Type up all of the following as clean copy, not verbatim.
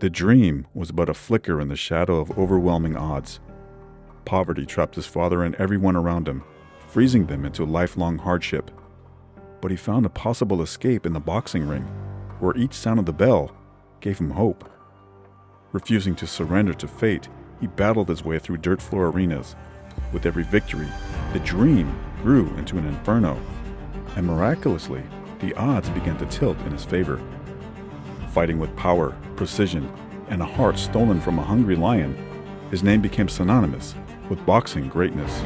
The dream was but a flicker in the shadow of overwhelming odds. Poverty trapped his father and everyone around him, freezing them into lifelong hardship. But he found a possible escape in the boxing ring, where each sound of the bell gave him hope. Refusing to surrender to fate, he battled his way through dirt floor arenas. With every victory, the dream grew into an inferno, and miraculously, the odds began to tilt in his favor. Fighting with power, precision, and a heart stolen from a hungry lion, his name became synonymous with boxing greatness.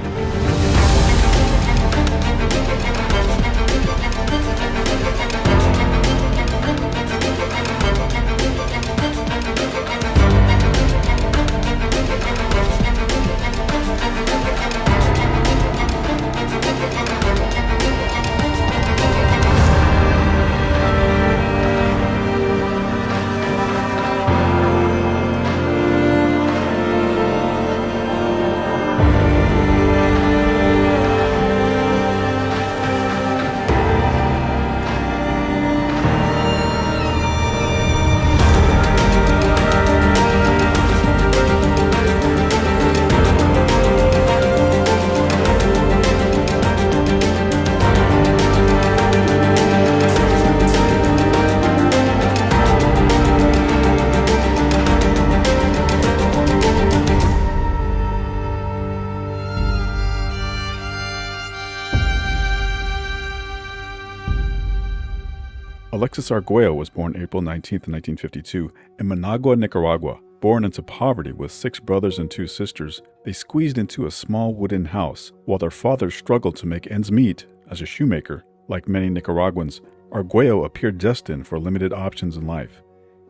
Alexis Arguello was born April 19, 1952, in Managua, Nicaragua. Born into poverty with 6 brothers and 2 sisters, they squeezed into a small wooden house while their father struggled to make ends meet as a shoemaker. Like many Nicaraguans, Arguello appeared destined for limited options in life.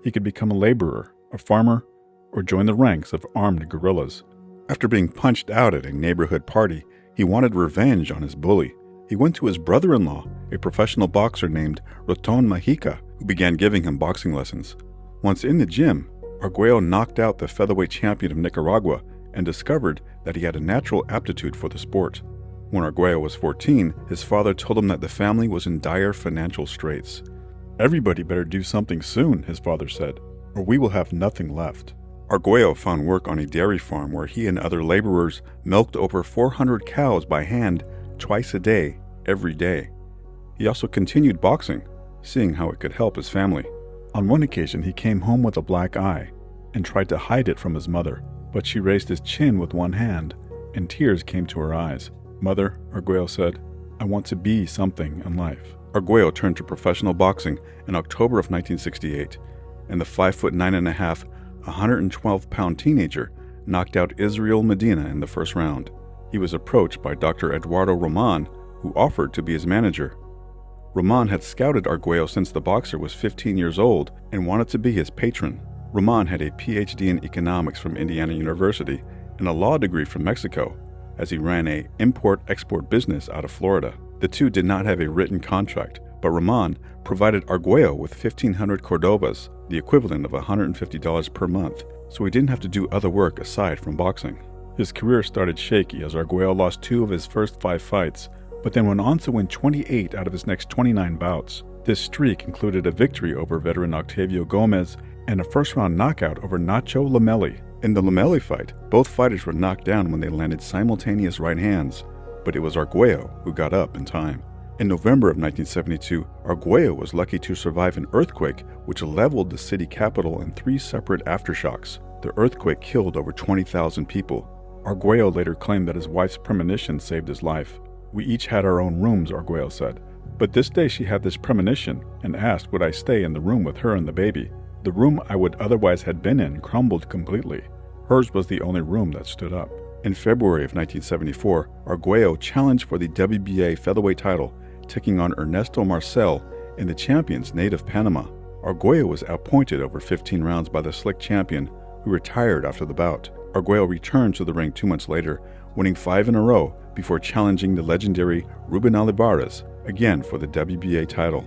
He could become a laborer, a farmer, or join the ranks of armed guerrillas. After being punched out at a neighborhood party, he wanted revenge on his bully. He went to his brother-in-law, a professional boxer named Raton Majica, who began giving him boxing lessons. Once in the gym, Arguello knocked out the featherweight champion of Nicaragua and discovered that he had a natural aptitude for the sport. When Arguello was 14, his father told him that the family was in dire financial straits. "Everybody better do something soon," his father said, "or we will have nothing left." Arguello found work on a dairy farm where he and other laborers milked over 400 cows by hand twice a day, every day. He also continued boxing, seeing how it could help his family. On one occasion, he came home with a black eye and tried to hide it from his mother, but she raised his chin with one hand, and tears came to her eyes. "Mother," Arguello said, "I want to be something in life." Arguello turned to professional boxing in October of 1968, and the 5'9½", 112-pound teenager knocked out Israel Medina in the first round. He was approached by Dr. Eduardo Roman, who offered to be his manager. Roman had scouted Arguello since the boxer was 15 years old and wanted to be his patron. Roman had a PhD in economics from Indiana University and a law degree from Mexico, as he ran a import-export business out of Florida. The two did not have a written contract, but Roman provided Arguello with 1,500 Cordobas, the equivalent of $150 per month, so he didn't have to do other work aside from boxing. His career started shaky as Arguello lost 2 of his first 5 fights, but then went on to win 28 out of his next 29 bouts. This streak included a victory over veteran Octavio Gomez and a first-round knockout over Nacho Lamelli. In the Lamelli fight, both fighters were knocked down when they landed simultaneous right hands, but it was Arguello who got up in time. In November of 1972, Arguello was lucky to survive an earthquake which leveled the city capital in 3 separate aftershocks. The earthquake killed over 20,000 people. Arguello later claimed that his wife's premonition saved his life. "We each had our own rooms," Arguello said. "But this day she had this premonition and asked would I stay in the room with her and the baby. The room I would otherwise have been in crumbled completely. Hers was the only room that stood up." In February of 1974, Arguello challenged for the WBA featherweight title, taking on Ernesto Marcel in the champion's native Panama. Arguello was outpointed over 15 rounds by the slick champion, who retired after the bout. Arguello returned to the ring 2 months later, winning 5 in a row before challenging the legendary Ruben Olivares, again for the WBA title.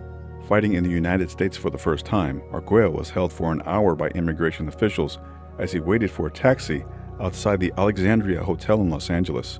Fighting in the United States for the first time, Arguello was held for an hour by immigration officials as he waited for a taxi outside the Alexandria Hotel in Los Angeles.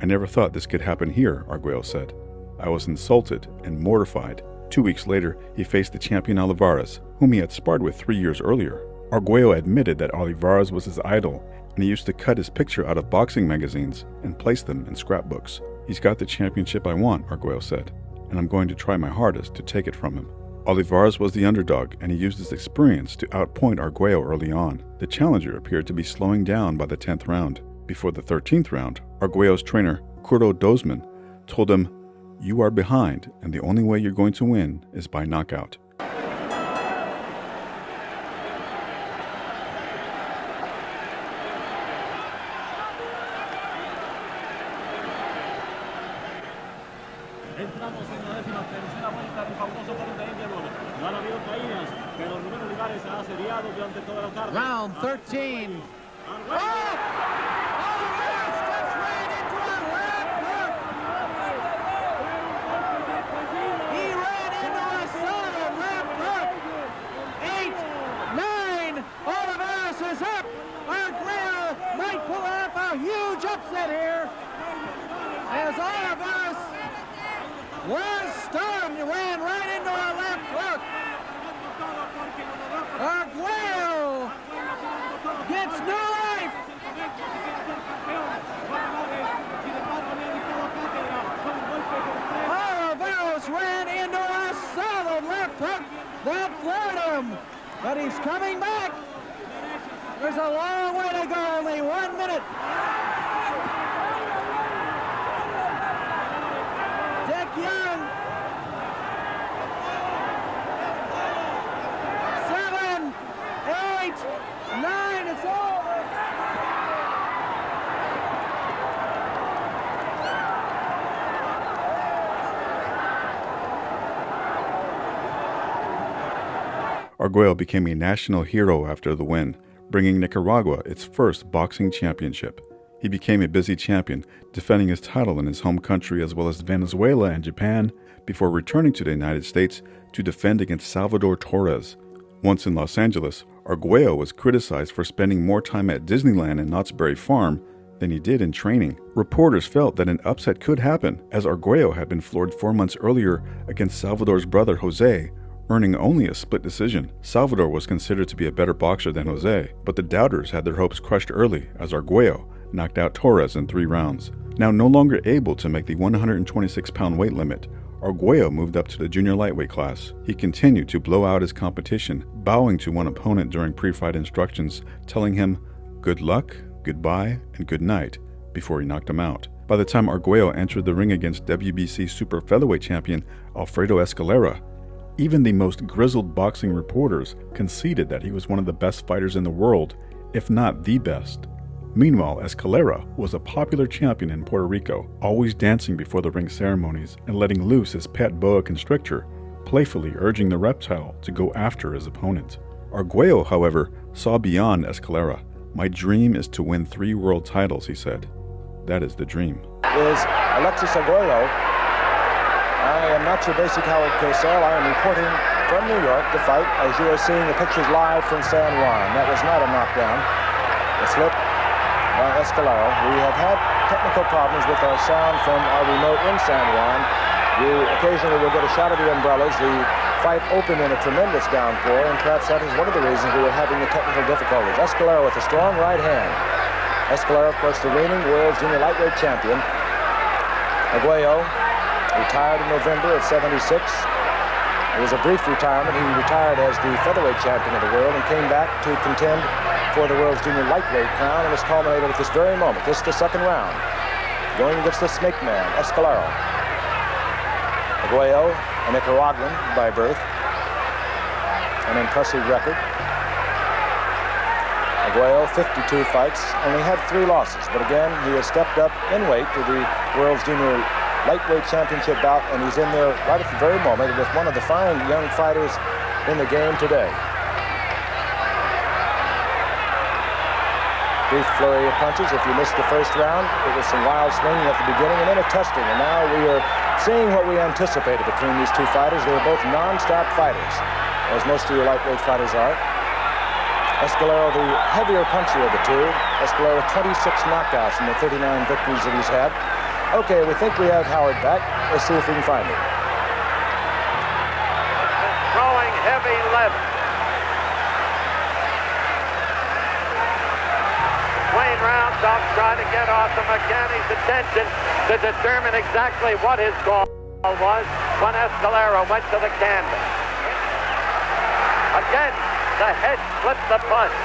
"I never thought this could happen here," Arguello said. "I was insulted and mortified." 2 weeks later, he faced the champion Olivares, whom he had sparred with 3 years earlier. Arguello admitted that Olivares was his idol, and he used to cut his picture out of boxing magazines and place them in scrapbooks. "He's got the championship I want," Arguello said, "and I'm going to try my hardest to take it from him." Olivares was the underdog, and he used his experience to outpoint Arguello early on. The challenger appeared to be slowing down by the 10th round. Before the 13th round, Arguello's trainer, Curto Dozman, told him, "You are behind, and the only way you're going to win is by knockout." Entramos en la 13ª vuelta del fabuloso Torneo de Indianola. No han habido caídas, pero Rubén Olivares ha asediado durante toda la tarde. Round 13. He ran into a solid left hook. 8, 9. Olivares is up. Arguello might pull off a huge upset here. As Olivares was stunned, ran right into a left hook. Arguello gets no life. Olivares ran into a solid left hook that floored him, but he's coming back. There's a long way to go, only 1 minute. Young. 7, 8, 9, it's over. Arguello became a national hero after the win, bringing Nicaragua its first boxing championship. He became a busy champion, defending his title in his home country as well as Venezuela and Japan, before returning to the United States to defend against Salvador Torres. Once in Los Angeles, Arguello was criticized for spending more time at Disneyland and Knott's Berry Farm than he did in training. Reporters felt that an upset could happen, as Arguello had been floored 4 months earlier against Salvador's brother Jose, earning only a split decision. Salvador was considered to be a better boxer than Jose, but the doubters had their hopes crushed early as Arguello knocked out Torres in 3 rounds. Now no longer able to make the 126-pound weight limit, Arguello moved up to the junior lightweight class. He continued to blow out his competition, bowing to one opponent during pre-fight instructions, telling him good luck, goodbye, and good night before he knocked him out. By the time Arguello entered the ring against WBC super featherweight champion Alfredo Escalera, even the most grizzled boxing reporters conceded that he was one of the best fighters in the world, if not the best. Meanwhile, Escalera was a popular champion in Puerto Rico, always dancing before the ring ceremonies and letting loose his pet boa constrictor, playfully urging the reptile to go after his opponent. Arguello, however, saw beyond Escalera. "My dream is to win 3 world titles," he said. "That is the dream." Is Alexis Arguello. I am not your basic Howard Cosell. I am reporting from New York the fight, as you are seeing the pictures live from San Juan. That was not a knockdown. A slip by Escalera. We have had technical problems with our sound from our remote in San Juan. You occasionally will get a shot of the umbrellas. The fight opened in a tremendous downpour, and perhaps that is one of the reasons we were having the technical difficulties. Escalera with a strong right hand. Escalera, of course, the reigning world junior lightweight champion. Arguello retired in November of '76. It was a brief retirement. He retired as the featherweight champion of the world and came back to contend for the world's junior lightweight crown, and has culminated at this very moment. This is the second round. Going against the Snake Man, Escalera. Arguello, a Nicaraguan by birth. An impressive record. Arguello, 52 fights, only had 3 losses, but again, he has stepped up in weight to the world's junior lightweight championship bout, and he's in there right at the very moment with one of the fine young fighters in the game today. Brief flurry of punches. If you missed the first round, it was some wild swinging at the beginning and then a testing, and now we are seeing what we anticipated between these 2 fighters. They are both non-stop fighters, as most of your lightweight fighters are. Escalera, the heavier puncher of the 2. Escalera, 26 knockouts in the 39 victories that he's had. Okay, we think we have Howard back. Let's see if we can find him. Throwing heavy left. himself, trying to get Arthur McGanney's attention to determine exactly what his call was when Escalera went to the canvas. Again, the head slipped the punch,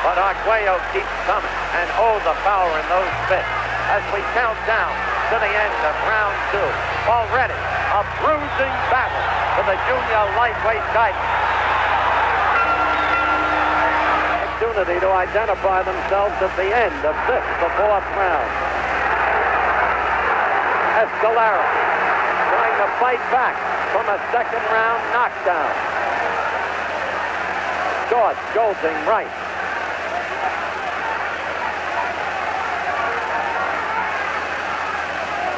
but Arguello keeps coming, and oh, the power in those fists as we count down to the end of round 2. Already a bruising battle for the junior lightweight title. Opportunity to identify themselves at the end of the 4th round. Escalera trying to fight back from a 2nd round knockdown. Short, jolting right.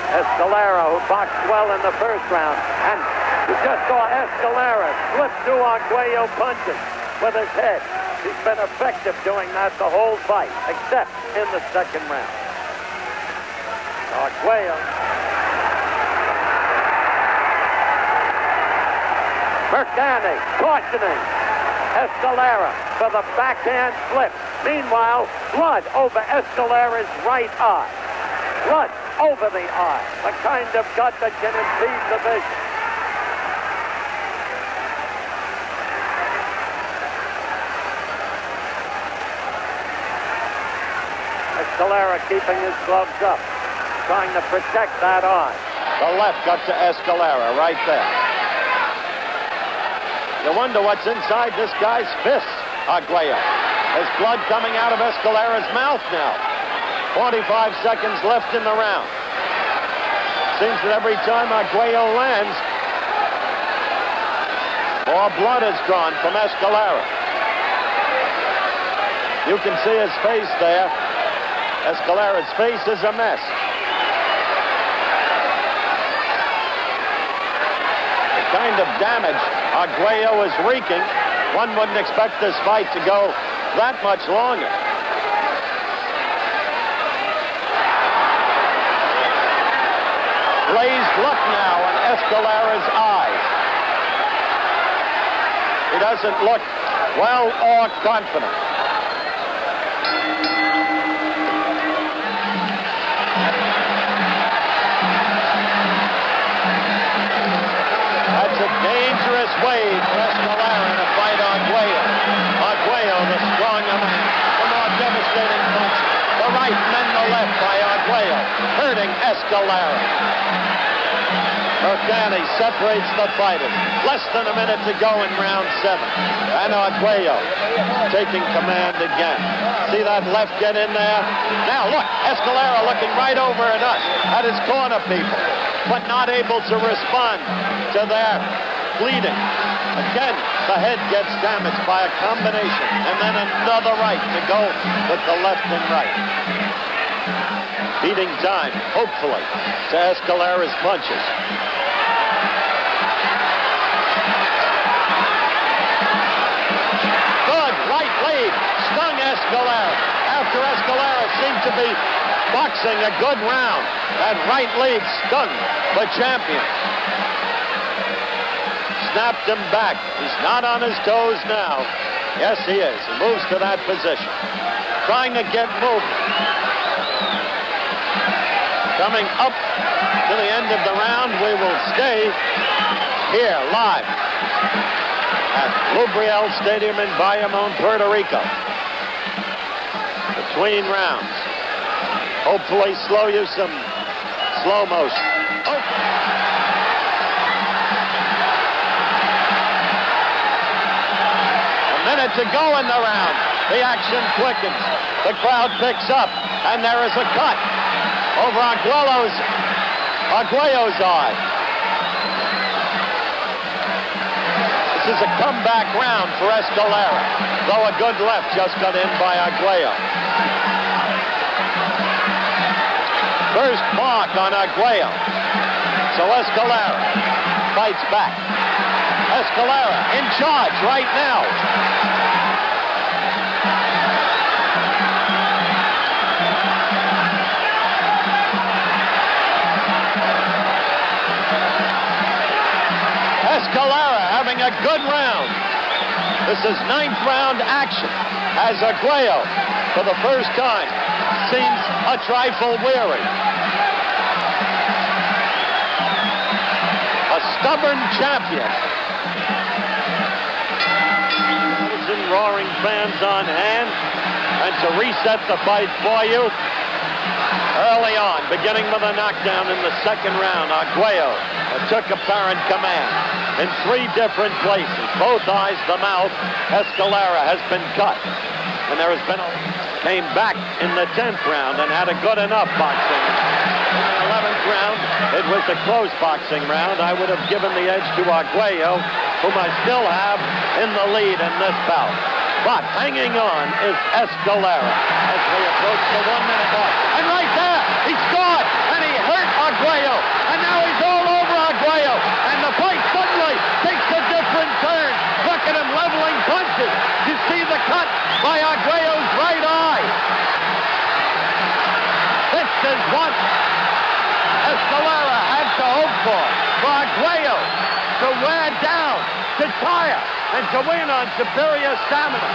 Escalera, who boxed well in the 1st round, and you just saw Escalera slip 2 Arguello punches with his head. He's been effective doing that the whole fight, except in the 2nd round. Arguello. McGanney cautioning Escalera for the backhand flip. Meanwhile, blood over Escalera's right eye. Blood over the eye. The kind of gut that can impede the vision. Escalera keeping his gloves up, trying to protect that eye. The left got to Escalera right there. You wonder what's inside this guy's fists, Arguello. There's blood coming out of Escalera's mouth now. 45 seconds left in the round. Seems that every time Arguello lands, more blood is drawn from Escalera. You can see his face there. Escalera's face is a mess. The kind of damage Arguello is wreaking, one wouldn't expect this fight to go that much longer. Glazed look now in Escalera's eyes. He doesn't look well or confident. That's a dangerous way for Escalera to fight Arguello. Arguello, the stronger man, the more devastating punch. The right and then the left by Arguello, hurting Escalera. McGanney separates the fighters. Less than a minute to go in round 7. And Arguello taking command again. See that left get in there? Now look, Escalera looking right over at us, at his corner people, but not able to respond to their bleeding. Again, the head gets damaged by a combination, and then another right to go with the left and right. Beating time, hopefully, to Escalera's punches. Good right lead, stung Escalera. After Escalera seemed to be boxing a good round, that right lead stung the champion. Snapped him back. He's not on his toes now. Yes, he is. He moves to that position. Trying to get moving. Coming up to the end of the round, we will stay here live at Lubriel Stadium in Bayamon, Puerto Rico. Between rounds. Hopefully slow you some slow motion. Oh. A minute to go in the round. The action quickens. The crowd picks up, and there is a cut over Arguello's eye. This is a comeback round for Escalera, though a good left just got in by Arguello. First mark on Arguello. So Escalera fights back. Escalera in charge right now. Escalera having a good round. This is 9th round action as Arguello, for the first time seems a trifle weary. A stubborn champion. Roaring fans on hand, and to reset the fight for you, early on, beginning with a knockdown in the second round, Arguello took apparent command in 3 different places, both eyes, the mouth. Escalera has been cut, and there has been came back in the 10th round and had a good enough boxing. In the 11th round, it was a close boxing round. I would have given the edge to Arguello, whom I still have in the lead in this bout. But hanging on is Escalera as we approach the 1-minute mark. And right there, he scored, and he hurt Arguello. And now he's all over Arguello. And the fight suddenly takes a different turn. Look at him leveling punches. You see the cut by Arguello's right eye. This is what Escalera had to hope for Arguello to wear down, to tire, and to win on superior stamina.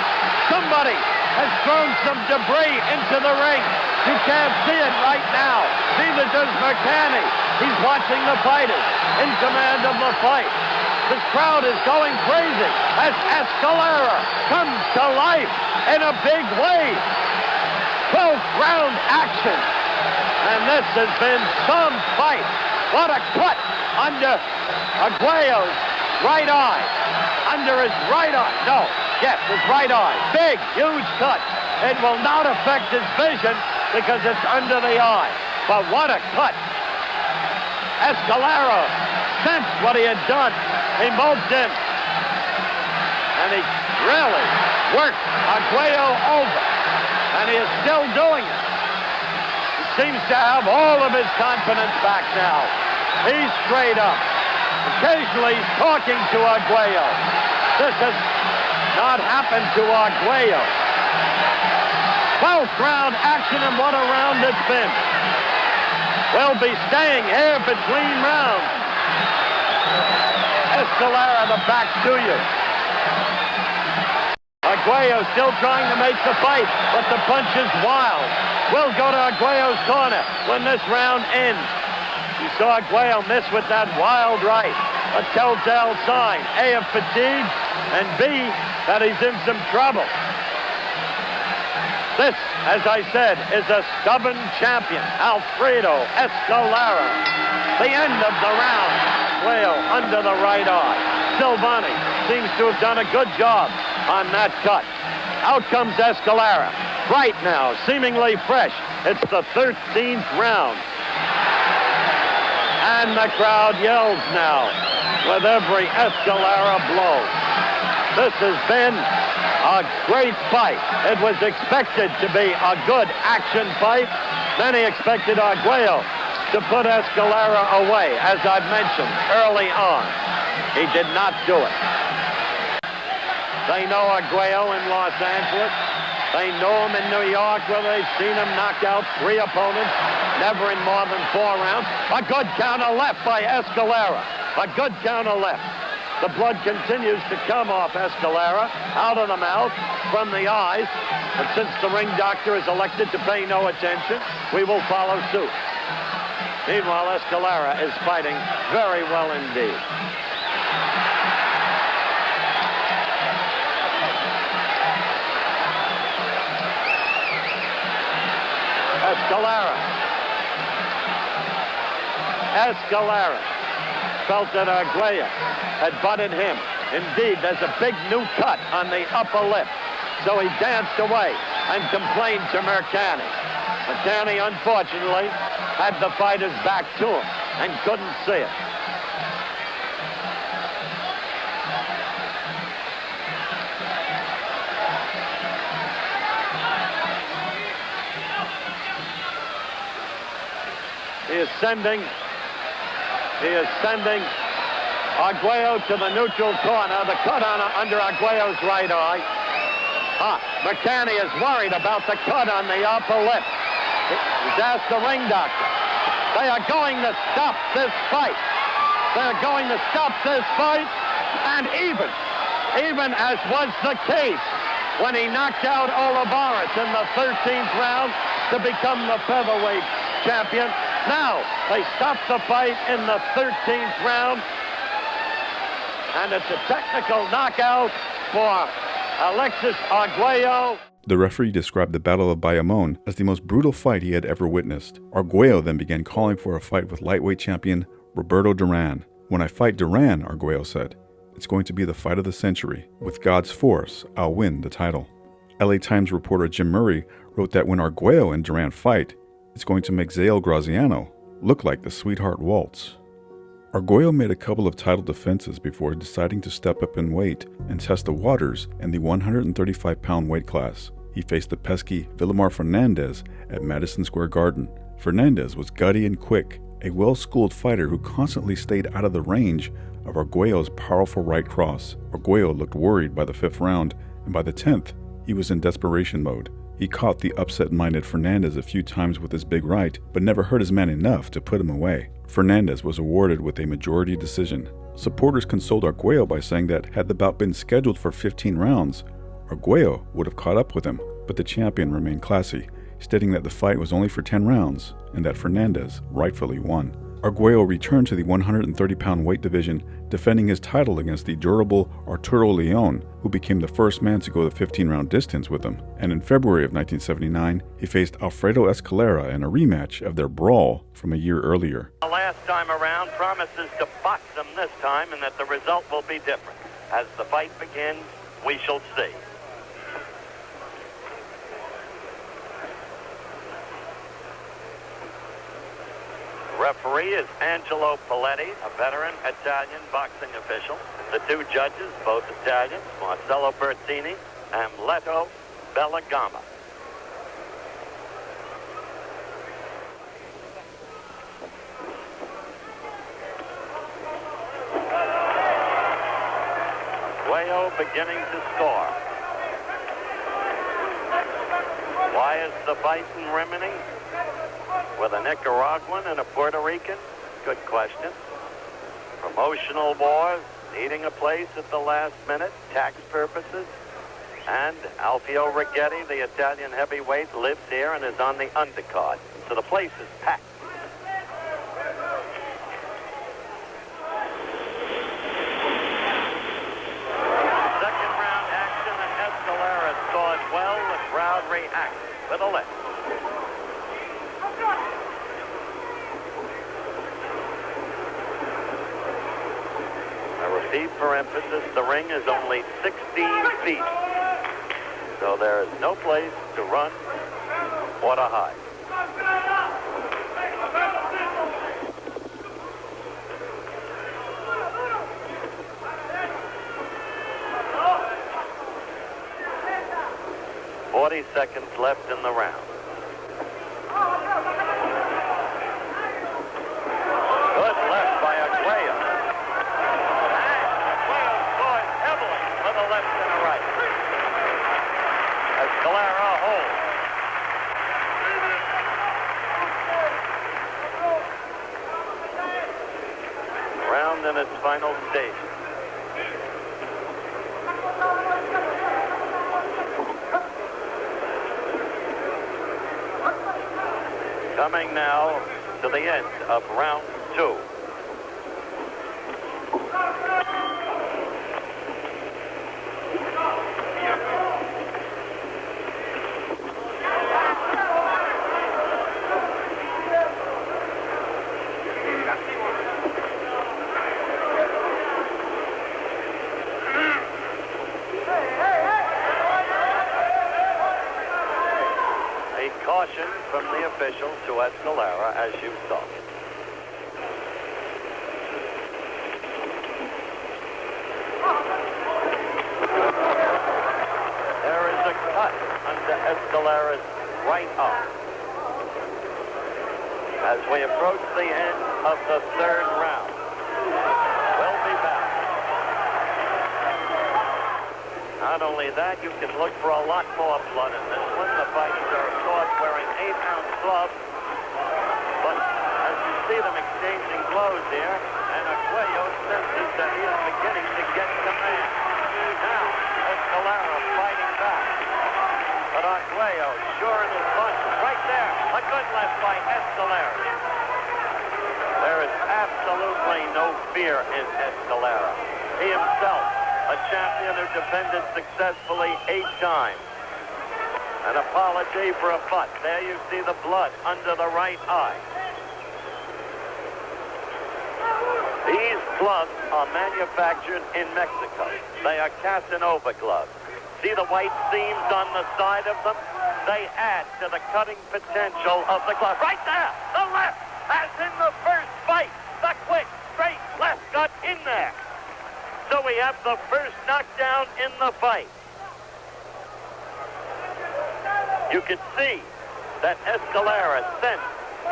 Somebody has thrown some debris into the ring. You can't see it right now. Neither does Mancini. He's watching the fighters in command of the fight. This crowd is going crazy as Escalera comes to life in a big way. 12th round action. And this has been some fight. What a cut under Arguello's right eye. Under his right eye. No, yes, his right eye. Big, huge cut. It will not affect his vision because it's under the eye. But what a cut. Escalera sensed what he had done. He moved in. And he really worked Arguello over. And he is still doing it. He seems to have all of his confidence back now. He's straight up. Occasionally he's talking to Arguello. This has not happened to Arguello. 12th round action, and what a round it's been. We'll be staying here between rounds. Escalera, the back to you. Arguello still trying to make the fight, but the punch is wild. We'll go to Arguello's corner when this round ends. You saw Arguello miss with that wild right. A telltale sign, A, of fatigue, and B, that he's in some trouble. This, as I said, is a stubborn champion, Alfredo Escalera. The end of the round. Arguello under the right eye. Silvani seems to have done a good job on that cut. Out comes Escalera. Right now, seemingly fresh. It's the 13th round. And the crowd yells now with every Escalera blow. This has been a great fight. It was expected to be a good action fight. Many expected Arguello to put Escalera away, as I've mentioned early on. He did not do it. They know Arguello in Los Angeles. They know him in New York, where they've seen him knock out 3 opponents, never in more than 4 rounds. A good counter left by Escalera. A good counter left. The blood continues to come off Escalera, out of the mouth, from the eyes. And since the ring doctor is elected to pay no attention, we will follow suit. Meanwhile, Escalera is fighting very well indeed. Escalera felt that Arguello had butted him. Indeed, there's a big new cut on the upper lip. So he danced away and complained to Mancini. Mancini, unfortunately, had the fighter's back to him and couldn't see it. He is sending Arguello to the neutral corner. The cut under Arguello's right eye. Mancini is worried about the cut on the upper lip. He's asked the ring doctor. They are going to stop this fight. They're going to stop this fight. And even as was the case when he knocked out Olivares in the 13th round, to become the featherweight champion. Now, they stop the fight in the 13th round, and it's a technical knockout for Alexis Arguello. The referee described the Battle of Bayamon as the most brutal fight he had ever witnessed. Arguello then began calling for a fight with lightweight champion Roberto Duran. "When I fight Duran," Arguello said, "it's going to be the fight of the century. With God's force, I'll win the title." LA Times reporter Jim Murray wrote that when Arguello and Duran fight, it's going to make Exile Graziano look like the Sweetheart Waltz. Arguello made a couple of title defenses before deciding to step up in weight and test the waters in the 135-pound weight class. He faced the pesky Villamar Fernandez at Madison Square Garden. Fernandez was gutty and quick, a well-schooled fighter who constantly stayed out of the range of Arguello's powerful right cross. Arguello looked worried by the 5th round, and by the 10th, he was in desperation mode. He caught the upset-minded Fernandez a few times with his big right, but never hurt his man enough to put him away. Fernandez was awarded with a majority decision. Supporters consoled Arguello by saying that had the bout been scheduled for 15 rounds, Arguello would have caught up with him, but the champion remained classy, stating that the fight was only for 10 rounds and that Fernandez rightfully won. Arguello returned to the 130-pound weight division, defending his title against the durable Arturo Leon, who became the first man to go the 15-round distance with him. And in February of 1979, he faced Alfredo Escalera in a rematch of their brawl from a year earlier. The last time around promises to box them this time, and that the result will be different. As the fight begins, we shall see. Referee is Angelo Paletti, a veteran Italian boxing official. The two judges, both Italians, Marcello Bertini and Leto Bellagama. Arguello beginning to score. Why is the fight in Rimini with a Nicaraguan and a Puerto Rican? Good question. Promotional wars, needing a place at the last minute, tax purposes. And Alfio Righetti, the Italian heavyweight, lives here and is on the undercard. So the place is packed. Second round action, and Escalera scored well. The crowd reacts with a lift. For emphasis, the ring is only 16 feet, so there is no place to run or to hide. "40 seconds left in the round. Good left by Arguello. The left and the right. Escalera holds. Round in its final stage. Coming now to the end of round 2. Caution from the official to Escalera, as you saw. There is a cut under Escalera's right arm. As we approach the end of the 3rd round, we'll be back. Not only that, you can look for a lot more blood in this one. The fighters are, of course, wearing 8-ounce gloves. But as you see them exchanging blows here, and Arguello senses that he is beginning to get command. Now, Escalera fighting back. But Arguello, sure in his punches, right there. A good left by Escalera. There is absolutely no fear in Escalera. He himself, a champion who defended successfully 8 times. An apology for a butt. There you see the blood under the right eye. These gloves are manufactured in Mexico. They are Casanova gloves. See the white seams on the side of them? They add to the cutting potential of the glove. Right there, the left, as in the first fight. The quick, straight left got in there. So we have the first knockdown in the fight. You can see that Escalera sensed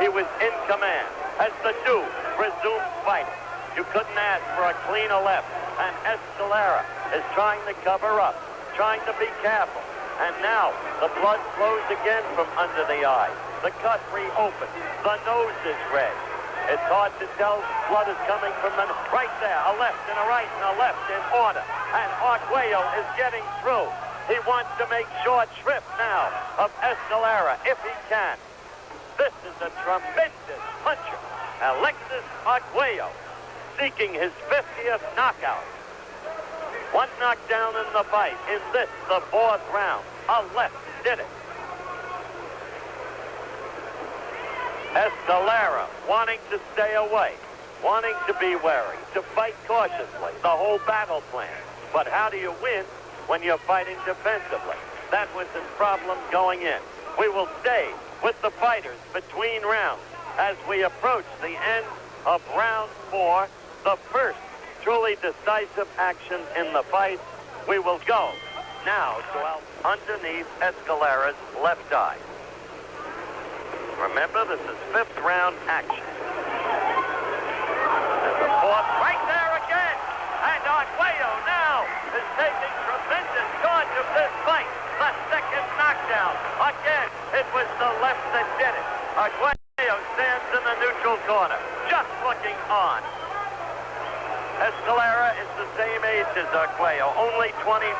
he was in command as the two resumed fighting. You couldn't ask for a cleaner left, and Escalera is trying to cover up, trying to be careful. And now the blood flows again from under the eye. The cut reopens. The nose is red. It's hard to tell. Blood is coming from the right there. A left and a right and a left in order. And Arguello is getting through. He wants to make short shrift now of Escalera if he can. This is a tremendous puncher. Alexis Arguello seeking his 50th knockout. One knockdown in the fight. In this, the 4th round. A left did it. Escalera wanting to stay away, wanting to be wary, to fight cautiously, the whole battle plan. But how do you win when you're fighting defensively? That was his problem going in. We will stay with the fighters between rounds as we approach the end of round 4, the first truly decisive action in the fight. We will go now to underneath Escalera's left eye. Remember, this is 5th round action. And the 4th, right there again. And Arguello now is taking tremendous charge of this fight. The 2nd knockdown. Again, it was the left that did it. Arguello stands in the neutral corner, just looking on. Escalera is the same age as Arguello, only 26.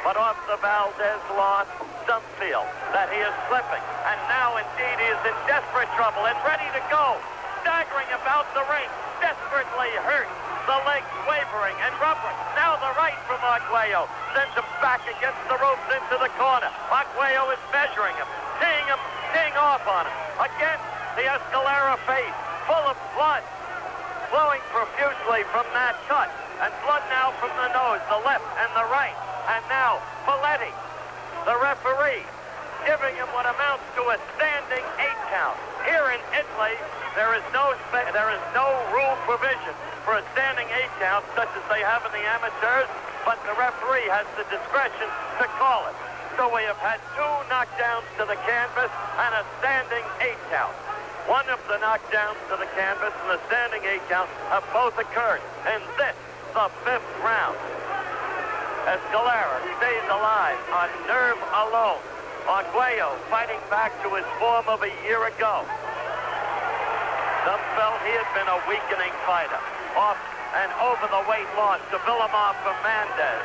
But off the Valdez loss, some feel that he is slipping. And now, indeed, he is in desperate trouble and ready to go. Staggering about the ring, desperately hurt. The legs wavering and rubbering. Now the right from Arguello sends him back against the ropes into the corner. Arguello is measuring him, teeing off on him. Again, the Escalera face, full of blood, flowing profusely from that cut. And blood now from the nose, the left and the right. And now, Paletti, the referee, giving him what amounts to a standing 8 count. Here in Italy, there is no rule provision for a standing 8 count, such as they have in the amateurs, but the referee has the discretion to call it. So we have had 2 knockdowns to the canvas and a standing 8 count. One of the knockdowns to the canvas and the standing 8 count have both occurred in this, the 5th round. Escalera stays alive on nerve alone. Arguello fighting back to his form of a year ago. Some felt he had been a weakening fighter. Off and over the weight loss to Villamar Fernandez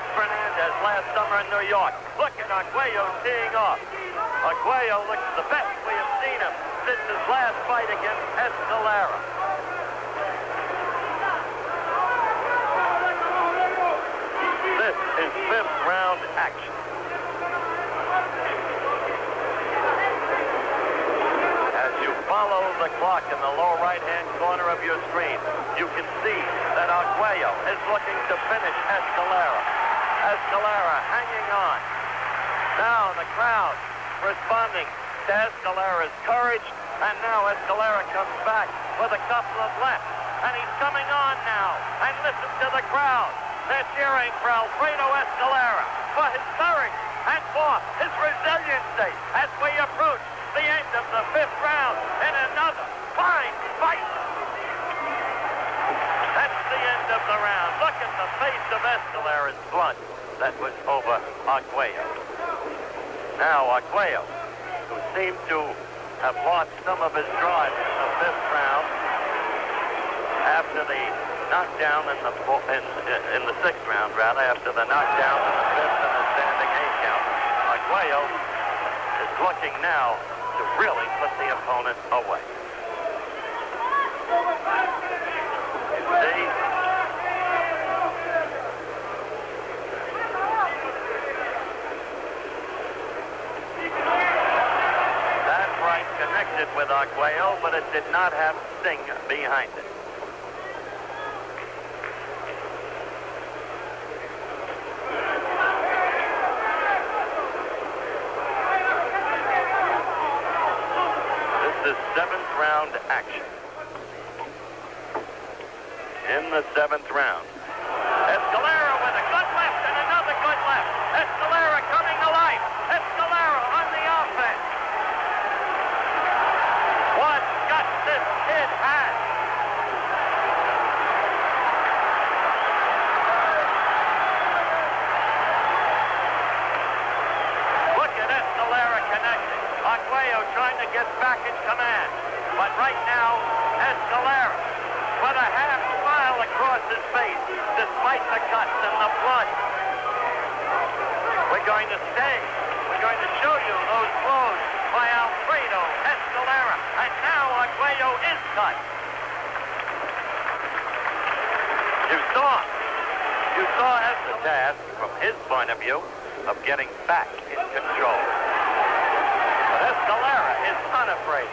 last summer in New York. Look at Arguello teeing off. Arguello looks the best we have seen him since his last fight against Escalera. This is 5th round action. As you follow the clock in the lower right-hand corner of your screen, you can see that Arguello is looking to finish Escalera. Escalera hanging on. Now the crowd responding to Escalera's courage, and now Escalera comes back with a couple of left, and he's coming on now, and listen to the crowd. They're cheering for Alfredo Escalera, for his courage and for his resiliency as we approach the end of the 5th round in another fine fight. That's the end of the round. Look at the face of Escalera's blood that was over Arguello. Now Arguello, who seemed to have lost some of his drive in the 5th round after the knockdown in the 6th round, rather, after the knockdown in the 5th and the standing 8 count. Arguello is looking now to really put the opponent away. See? That right connected with Arguello, but it did not have sting behind it. This is 7th round action. In the 7th round. Escalera with a good left and another good left. Escalera coming to life. Escalera on the offense. What guts this kid has. Look at Escalera connecting. Arguello trying to get back in command. But right now, Escalera with a half smile across his face, despite the cuts and the blood. We're going to stay. We're going to show you those blows by Alfredo Escalera. And now Arguello is cut. You saw as the task, from his point of view, of getting back in control. But Escalera is unafraid.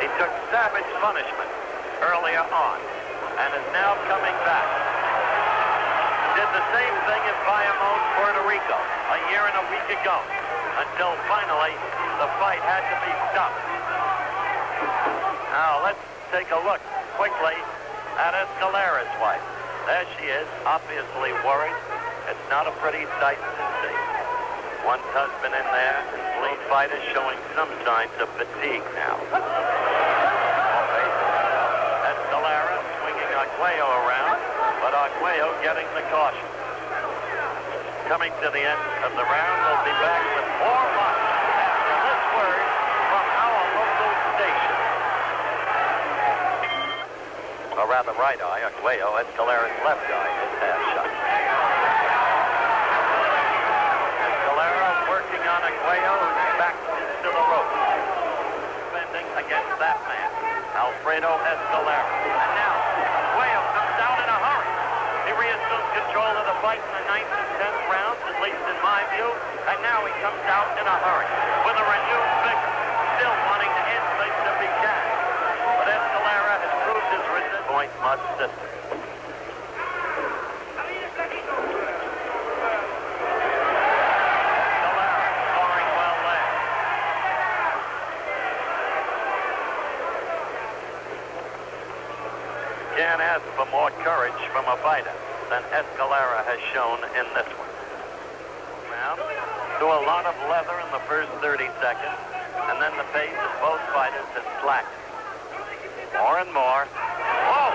He took savage punishment earlier on and is now coming back. Did the same thing in Bayamon, Puerto Rico, a year and a week ago, until finally the fight had to be stopped. Now let's take a look quickly at Escalera's wife. There she is, obviously worried. It's not a pretty sight to see. One husband in there, lead fighter showing some signs of fatigue now. Escalera swinging Arguello around, but Arguello getting the caution. Coming to the end of the round, we'll be back with more lots after this word from our local station. Or rather, right eye, Arguello, Escalera's left eye is half shut. Escalera working on Arguello, who's back into the rope. Defending against that man, Alfredo Escalera. And now, Arguello comes out in a hurry. He reassumes control of the fight in the 9th and 10th rounds, at least in my view. And now he comes out in a hurry with a renewed vigor, still wanting to end things if he can. But Escalera has proved his resistance. Point must system. Escalera scoring well there. Can't ask for more courage from a fighter than Escalera has shown in this one. Now, threw a lot of leather in the first 30 seconds, and then the pace of both fighters has slackened. More and more. Whoa!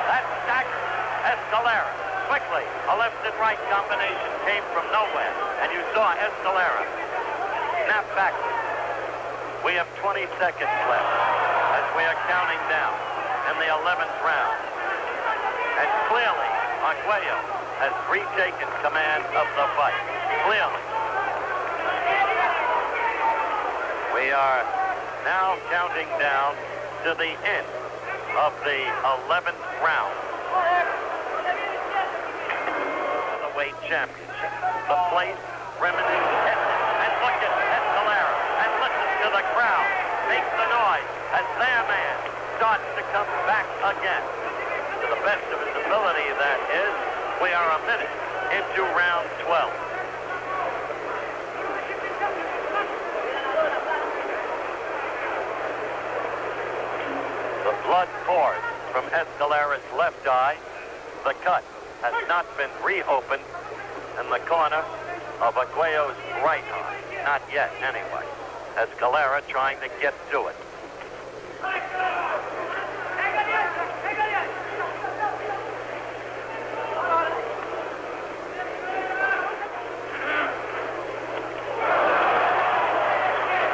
That staggers Escalera. Quickly, a left and right combination came from nowhere, and you saw Escalera snap back. We have 20 seconds left as we are counting down in the 11th round. And clearly, Arguello has retaken command of the fight. Clearly. We are now counting down to the end of the 11th round. The weight championship. The place reminiscent. And look at Escalera and listen to the crowd. Make the noise as their man starts to come back again. To the best of his ability, that is. We are a minute into round 12. The blood pours from Escalera's left eye. The cut has not been reopened in the corner of Arguello's right eye. Not yet, anyway. Escalera trying to get to it.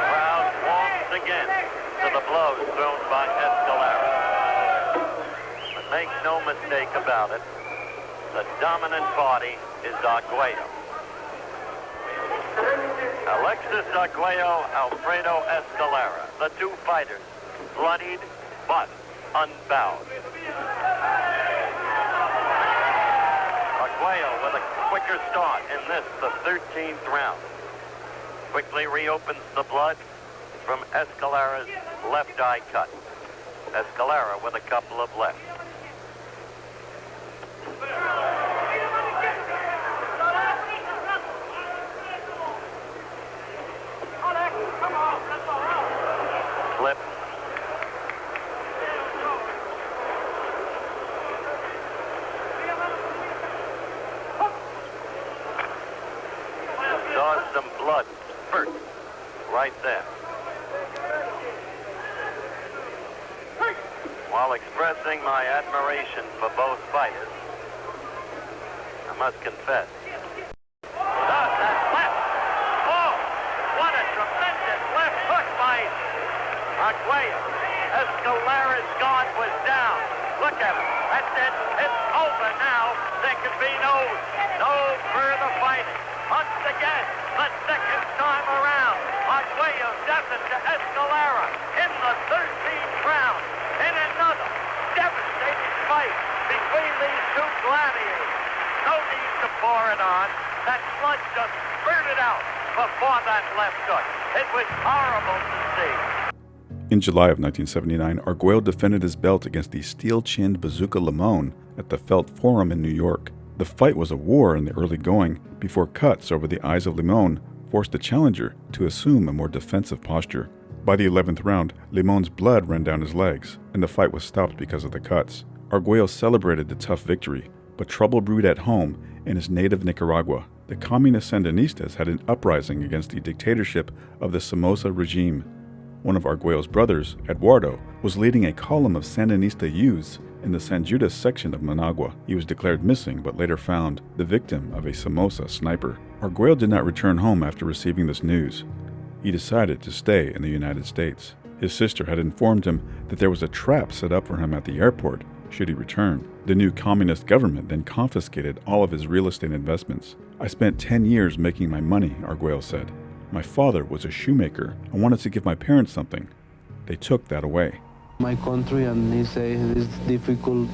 Crowd warms again to the blows thrown by Escalera. But make no mistake about it, the dominant party is Arguello. Alexis Arguello, Alfredo Escalera, the two fighters, bloodied but unbowed. Arguello with a quicker start in this, the 13th round. Quickly reopens the blood from Escalera's left eye cut. Escalera with a couple of left. Flip. Saw some blood spurt right there. While expressing my admiration for both fighters, I must confess. That left. Oh, what a tremendous left hook by Arguello. Escalera's guard was down. Look at him. That's it. It's over now. There can be no further fighting. Once again, the second time around, Arguello does it to Escalera in the 13th round. In another devastating fight between these two gladiators. No need to pour it on. That blood just spurted out before that left hook. It was horrible to see. In July of 1979, Arguello defended his belt against the steel-chinned Bazooka Limon at the Felt Forum in New York. The fight was a war in the early going before cuts over the eyes of Limon forced the challenger to assume a more defensive posture. By the 11th round, Limon's blood ran down his legs, and the fight was stopped because of the cuts. Arguello celebrated the tough victory, but trouble brewed at home in his native Nicaragua. The communist Sandinistas had an uprising against the dictatorship of the Somoza regime. One of Arguello's brothers, Eduardo, was leading a column of Sandinista youths in the San Judas section of Managua. He was declared missing, but later found the victim of a Somoza sniper. Arguello did not return home after receiving this news. He decided to stay in the United States. His sister had informed him that there was a trap set up for him at the airport should he return. The new communist government then confiscated all of his real estate investments. "I spent 10 years making my money," Arguello said. "My father was a shoemaker. I wanted to give my parents something. They took that away." My country, and he said it's difficult.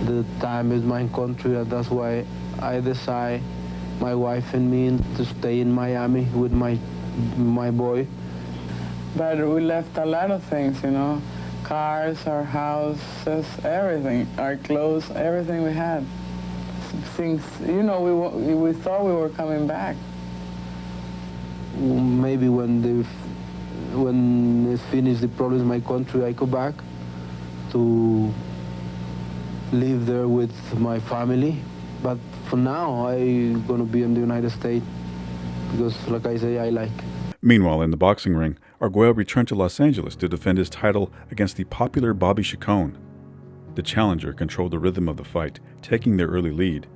The time is my country, and that's why I decide, my wife and me, to stay in Miami with my boy. But we left a lot of things, you know, cars, our houses, everything, our clothes, everything we had. Things, you know, we thought we were coming back. Maybe when they finish the problems in my country, I go back to live there with my family. But for now, I'm gonna be in the United States because, like I say, I like. Meanwhile, in the boxing ring, Arguello returned to Los Angeles to defend his title against the popular Bobby Chacon. The challenger controlled the rhythm of the fight, taking their early lead.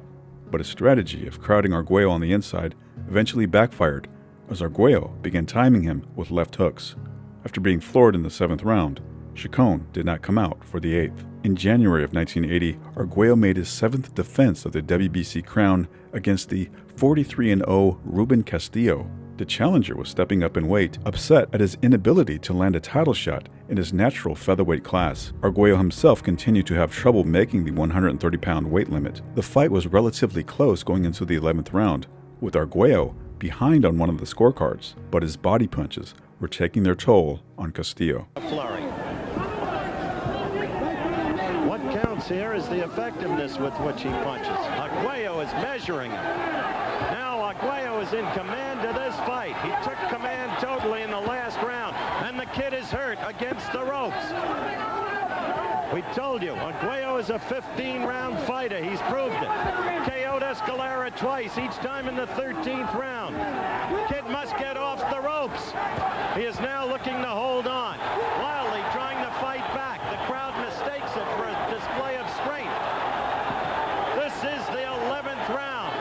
But his strategy of crowding Arguello on the inside eventually backfired, as Arguello began timing him with left hooks. After being floored in the 7th round, Chacon did not come out for the 8th. In January of 1980, Arguello made his 7th defense of the WBC crown against the 43-0 Ruben Castillo. The challenger was stepping up in weight, upset at his inability to land a title shot in his natural featherweight class. Arguello himself continued to have trouble making the 130-pound weight limit. The fight was relatively close going into the 11th round, with Arguello behind on one of the scorecards, but his body punches were taking their toll on Castillo. Flurry. What counts here is the effectiveness with which he punches. Arguello is measuring him. Now Arguello is in command of this fight. He took command totally in the last round, and the kid is hurt against the ropes. We told you, Arguello is a 15-round fighter. He's proved it. KO'd Escalera twice, each time in the 13th round. Kid must get off the ropes. He is now looking to hold on, wildly trying to fight back. The crowd mistakes it for a display of strength. This is the 11th round.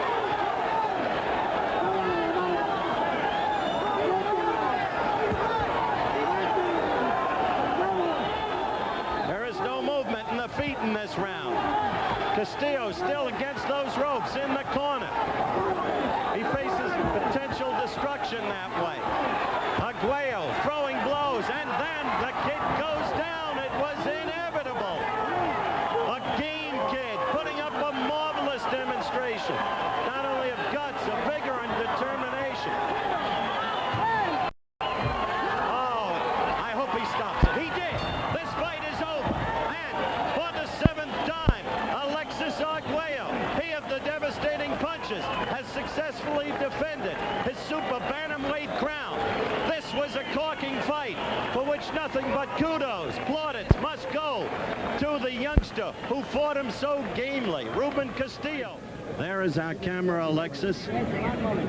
There is no movement in the feet in this round. Castillo still against those ropes in the corner. He faces potential destruction that way. Arguello throwing blows, and then the kid goes down. It was inevitable. A game kid putting up a marvelous demonstration, not only of guts, of vigor and determination. Oh, I hope he stops it. He did. This fight is over. And for the 7th time, Alexis Arguello, he of the devastating punches, has successfully defended his super bantamweight crown. This was a corking fight for which nothing but kudos, plaudits must go to the youngster who fought him so gamely, Ruben Castillo. There is our camera, Alexis.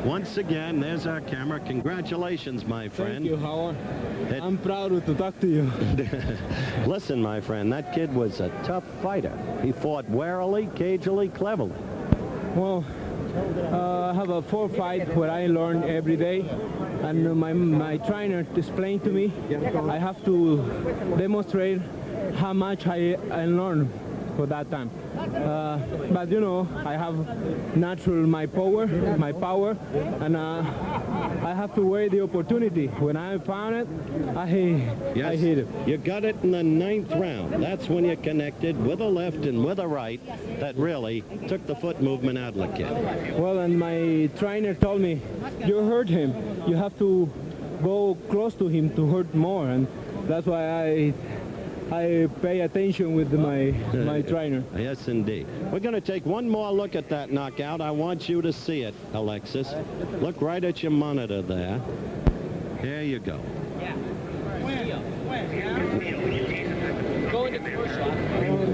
Once again, there's our camera. Congratulations, my friend. Thank you, Howard. I'm proud to talk to you. Listen, my friend, that kid was a tough fighter. He fought warily, cagily, cleverly. Well, I have a 4 fight where I learn every day, and my trainer explained to me I have to demonstrate how much I learn for that time. But you know, I have natural my power, and I have to wait the opportunity. When I found it, I hit it. You got it in the 9th round. That's when you connected with a left and with a right that really took the foot movement out of the kid. Well, and my trainer told me, you hurt him. You have to go close to him to hurt more, and that's why I pay attention with my trainer. Yes, indeed. We're going to take one more look at that knockout. I want you to see it, Alexis. Look right at your monitor there. There you go.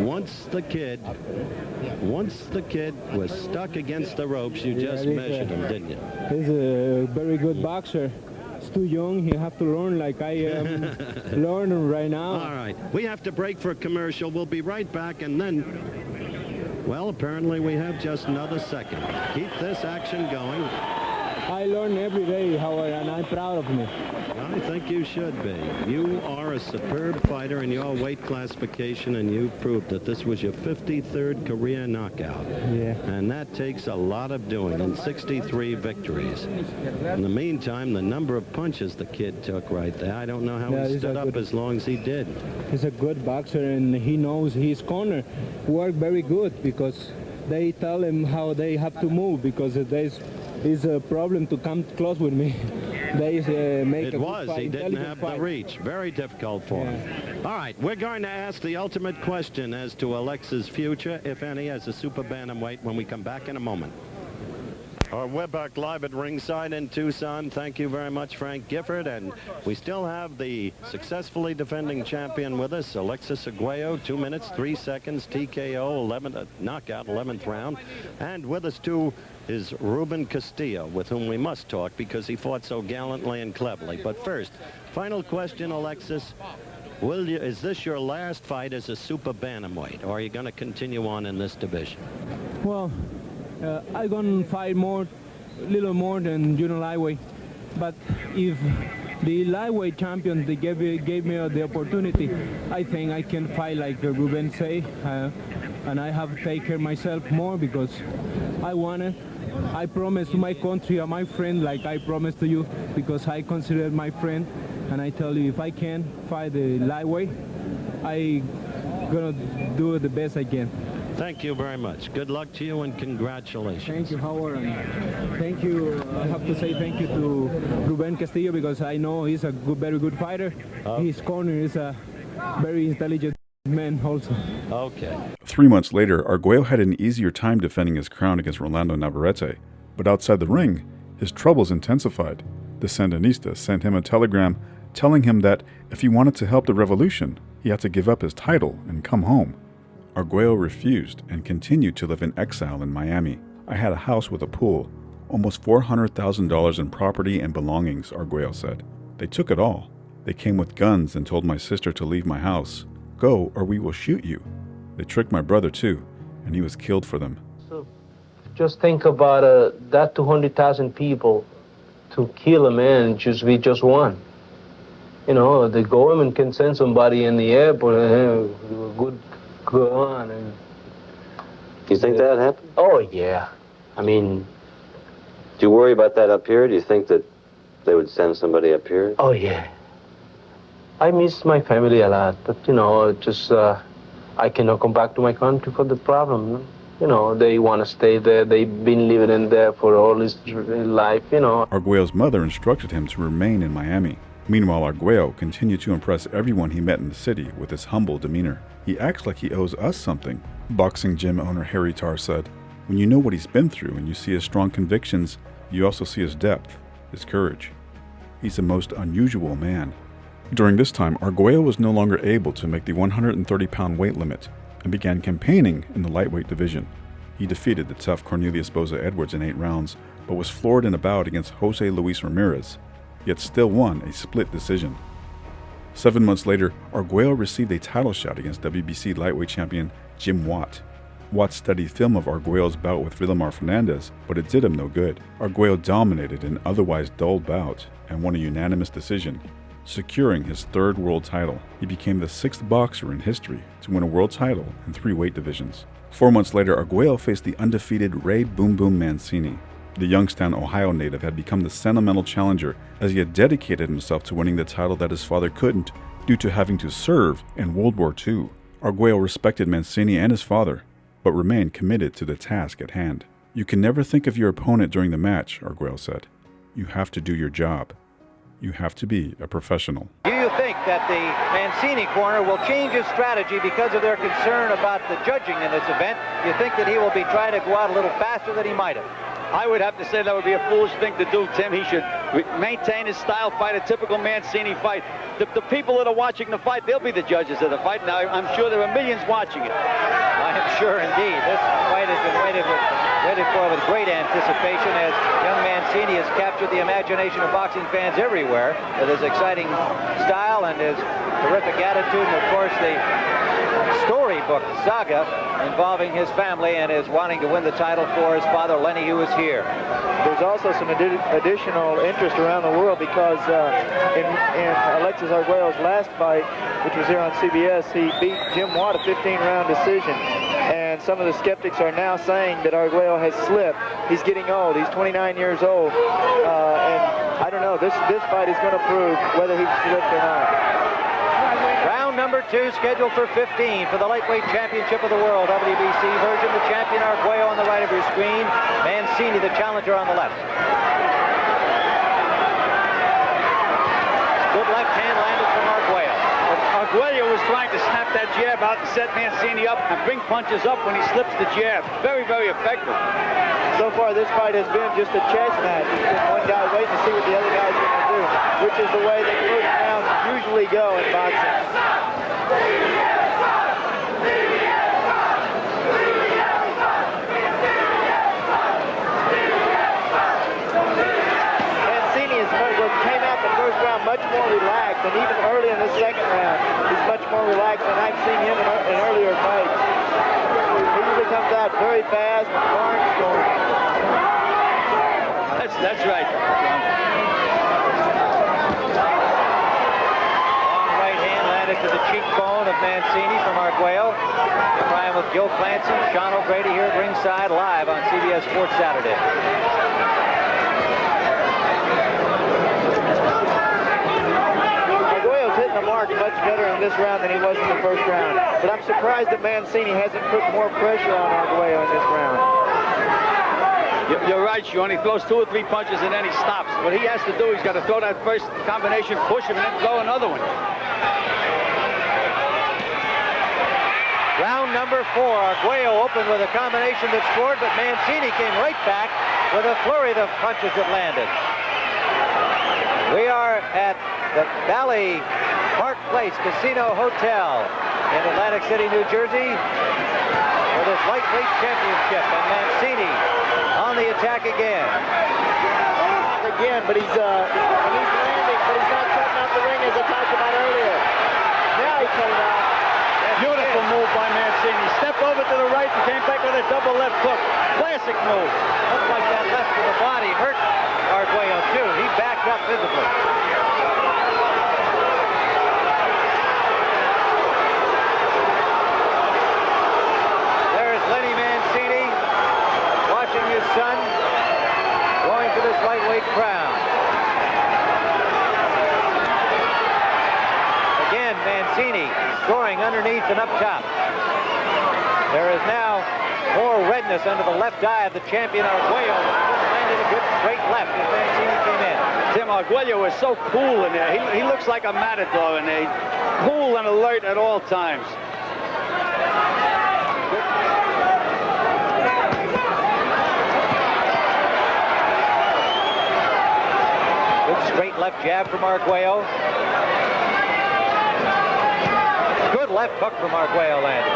Once the kid was stuck against the ropes, you just measured him, didn't you? He's a very good boxer. He's too young. He have to learn like I am learning right now. All right. We have to break for a commercial. We'll be right back, and then, well, apparently we have just another second. Keep this action going. I learn every day, Howard, and I'm proud of me. I think you should be. You are a superb fighter in your weight classification, and you proved that this was your 53rd career knockout. Yeah. And that takes a lot of doing, and 63 victories. In the meantime, the number of punches the kid took right there, I don't know how he stood up as long as he did. He's a good boxer, and he knows his corner work very good, because they tell him how they have to move, because there's a problem to come close with me. They make it was. He didn't have the reach. Very difficult for him. All right, we're going to ask the ultimate question as to Alexis' future, if any, as a super bantamweight when we come back in a moment. We're back live at ringside in Tucson. Thank you very much, Frank Gifford. And we still have the successfully defending champion with us, Alexis Arguello, 2 minutes, 3 seconds, TKO, knockout, 11th round. And with us, too, is Ruben Castillo, with whom we must talk because he fought so gallantly and cleverly. But first, final question, Alexis. Is this your last fight as a super bantamweight, or are you going to continue on in this division? Well, I'm going to fight a little more than junior lightweight. But if the lightweight champion they gave me the opportunity, I think I can fight like Ruben say, and I have to take care of myself more because I want it. I promise to my country and my friend, like I promised to you, because I consider my friend, and I tell you, if I can fight the lightweight, I gonna do the best I can. Thank you very much. Good luck to you and congratulations. Thank you, Howard. And thank you. I have to say thank you to Ruben Castillo because I know he's a very good fighter. His corner is a very intelligent man also. Okay. 3 months later, Arguello had an easier time defending his crown against Rolando Navarrete. But outside the ring, his troubles intensified. The Sandinista sent him a telegram telling him that if he wanted to help the revolution, he had to give up his title and come home. Arguello refused and continued to live in exile in Miami. I had a house with a pool, almost $400,000 in property and belongings, Arguello said. They took it all. They came with guns and told my sister to leave my house. Go or we will shoot you. They tricked my brother too, and he was killed for them. So just think about that 200,000 people to kill a man we just one. You know, the government can send somebody in the airport and a good gun. And you think that happened? Oh, yeah. I mean... Do you worry about that up here? Do you think that They would send somebody up here? Oh, yeah. I miss my family a lot, but, just I cannot come back to my country for the problem. They want to stay there. They've been living in there for all his life, Arguello's mother instructed him to remain in Miami. Meanwhile, Arguello continued to impress everyone he met in the city with his humble demeanor. He acts like he owes us something, boxing gym owner Harry Tarr said. When you know what he's been through and you see his strong convictions, you also see his depth, his courage. He's a most unusual man. During this time, Arguello was no longer able to make the 130-pound weight limit and began campaigning in the lightweight division. He defeated the tough Cornelius Boza Edwards in 8 rounds, but was floored in a bout against Jose Luis Ramirez, yet still won a split decision. 7 months later, Arguello received a title shot against WBC lightweight champion Jim Watt. Watt studied film of Arguello's bout with Villamar Fernandez, but it did him no good. Arguello dominated an otherwise dull bout and won a unanimous decision, securing his 3rd world title. He became the 6th boxer in history to win a world title in 3 weight divisions. 4 months later, Arguello faced the undefeated Ray Boom Boom Mancini. The Youngstown, Ohio native had become the sentimental challenger as he had dedicated himself to winning the title that his father couldn't due to having to serve in World War II. Arguello respected Mancini and his father, but remained committed to the task at hand. You can never think of your opponent during the match, Arguello said. You have to do your job. You have to be a professional. Do you think that the Mancini corner will change his strategy because of their concern about the judging in this event? Do you think that he will be trying to go out a little faster than he might have? I would have to say that would be a foolish thing to do, Tim. He should maintain his style, fight a typical Mancini fight. The people that are watching the fight, they'll be the judges of the fight. Now, I'm sure there are millions watching it. I am sure indeed. This fight has been waited for with great anticipation as young Mancini has captured the imagination of boxing fans everywhere with his exciting style and his terrific attitude, and of course the storybook saga involving his family and his wanting to win the title for his father Lenny, who was here. There's also some additional interest around the world because in Alexis Arguello's last fight, which was here on CBS, he beat Jim Watt a 15-round decision. And some of the skeptics are now saying that Arguello has slipped. He's getting old. He's 29 years old. And I don't know, this fight is going to prove whether he slipped or not. Round number 2 scheduled for 15 for the lightweight championship of the world, WBC version. The champion Arguello on the right of your screen. Mancini, the challenger, on the left. Good left hand landed from Arguello. Arguello was trying to snap that jab out and set Mancini up and bring punches up when he slips the jab. Very, very effective. So far, this fight has been just a chess match. It's been one guy waiting to see what the other guy's going to do, which is the way the first rounds usually go in boxing. Came out the first round much more relaxed, and even early in the second round, he's much more relaxed than I've seen him in earlier fights. He usually comes out very fast and going. That's right. Long right hand landed to the cheekbone of Mancini from Arguello. Trying with Gil Clancy, Sean O'Grady here at ringside, live on CBS Sports Saturday. The mark much better in this round than he was in the first round. But I'm surprised that Mancini hasn't put more pressure on Arguello in this round. You're right, Sean. He throws 2 or 3 punches and then he stops. What he has to do, he's got to throw that first combination, push him, and then throw another one. Round number 4. Arguello opened with a combination that scored, but Mancini came right back with a flurry of punches that landed. We are at the Valley Park Place Casino Hotel in Atlantic City, New Jersey for this lightweight championship, and Mancini on the attack again. But he's landing, but he's not cutting out the ring as I talked about earlier. Now he's cutting out. Beautiful move by Mancini. Step over to the right and came back with a double left hook. Classic move. Looked like that left to the body hurt Arguello too. He backed up visibly. His son going for this lightweight crown. underneath and up top. There is now more redness under the left eye of the champion Arguello. Landed a good straight left as Mancini came in. Tim, Arguello is so cool in there. He looks like a matador in there. Cool and alert at all times. Good straight left jab from Arguello. Good left hook from Arguello landed.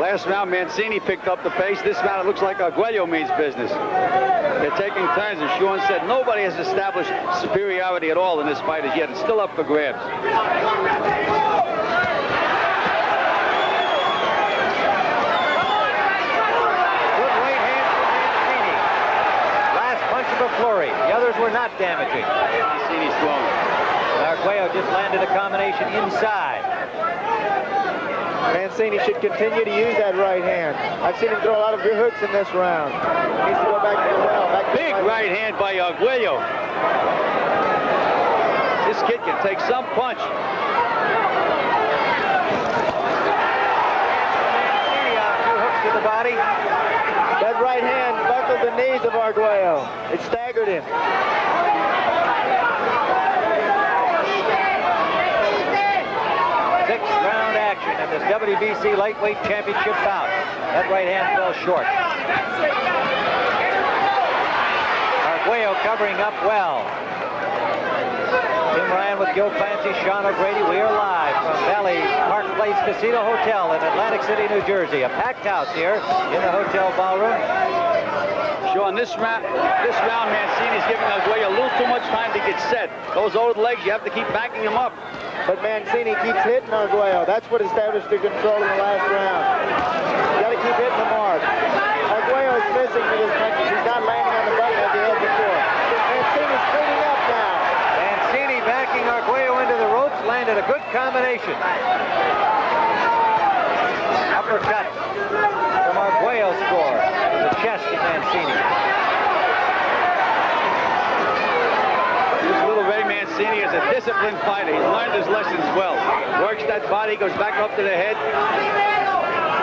Last round, Mancini picked up the pace. This round, it looks like Arguello means business. They're taking turns, as Sean said. Nobody has established superiority at all in this fight as yet. It's still up for grabs. Good right hand from Mancini. Last punch of a flurry. The others were not damaging. Mancini's strong. Arguello just landed a combination inside. Mancini should continue to use that right hand. I've seen him throw a lot of good hooks in this round. He needs to go back to the well. Big right hand by Arguello. This kid can take some punch. Mancini out, 2 hooks to the body. That right hand buckled the knees of Arguello. It staggered him. Sixth round action in this WBC lightweight championship bout. That right hand fell short. Arguello covering up well. Tim Ryan with Gil Clancy, Sean O'Grady. We are live from Valley Park Place Casino Hotel in Atlantic City, New Jersey. A packed house here in the hotel ballroom. Sean, this round, Mancini's giving Arguello a little too much time to get set. Those old legs, you have to keep backing him up. But Mancini keeps hitting Arguello. That's what established the control in the last round. You got to keep hitting the mark. Arguello is missing with his punches. He's not landing on the button as he had before. Mancini's cleaning up now. Mancini backing Arguello into the ropes, landed a good combination. Uppercut from Arguello's score to the chest of Mancini. This little Ray Mancini is a disciplined fighter. He's learned his lessons well. Works that body, goes back up to the head.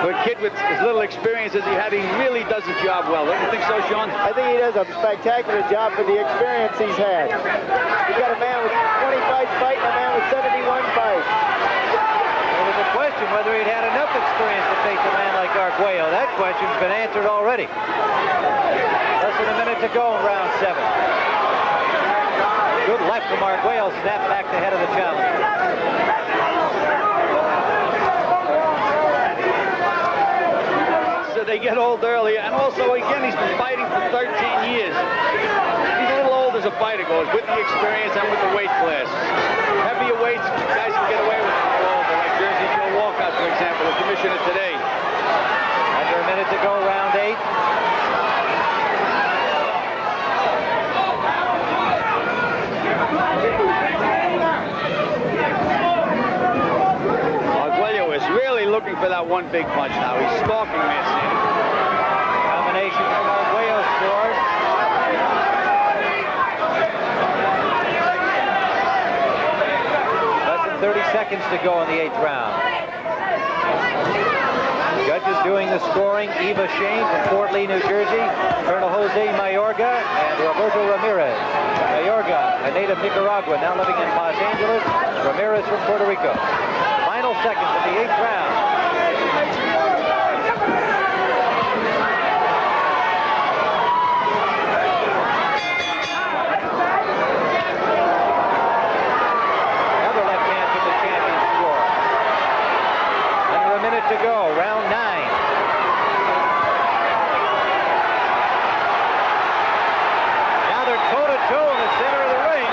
For a kid with as little experience as he had, he really does his job well. Don't you think so, Sean? I think he does a spectacular job for the experience he's had. You've got a man with 20 fights fighting a man with 71 fights. There was a question whether he'd had enough experience to face a man like Arguello. That question's been answered already. Less than a minute to go in round 7. Good left from Arguello, snap back the head of the challenger. So they get old earlier, and also, again, he's been fighting for 13 years. He's a little old as a fighter goes, with the experience and with the weight class. Heavier weights, guys can get away with it older, like Jersey Joe Walcott, for example, the commissioner today. Under a minute to go, round 8. Arguello is really looking for that one big punch now. He's stalking Mancini. Combination from Arguello's score. Less than 30 seconds to go in the 8th round. Judges doing the scoring, Eva Shane from Fort Lee, New Jersey, Colonel Jose Mayorga, and Roberto Ramirez. Mayorga, a native Nicaragua, now living in Los Angeles. Ramirez from Puerto Rico. Final seconds of the 8th round. Another left hand from the champion score. Under a minute to go, round 9. Now they're toe-to-toe in the center of the ring.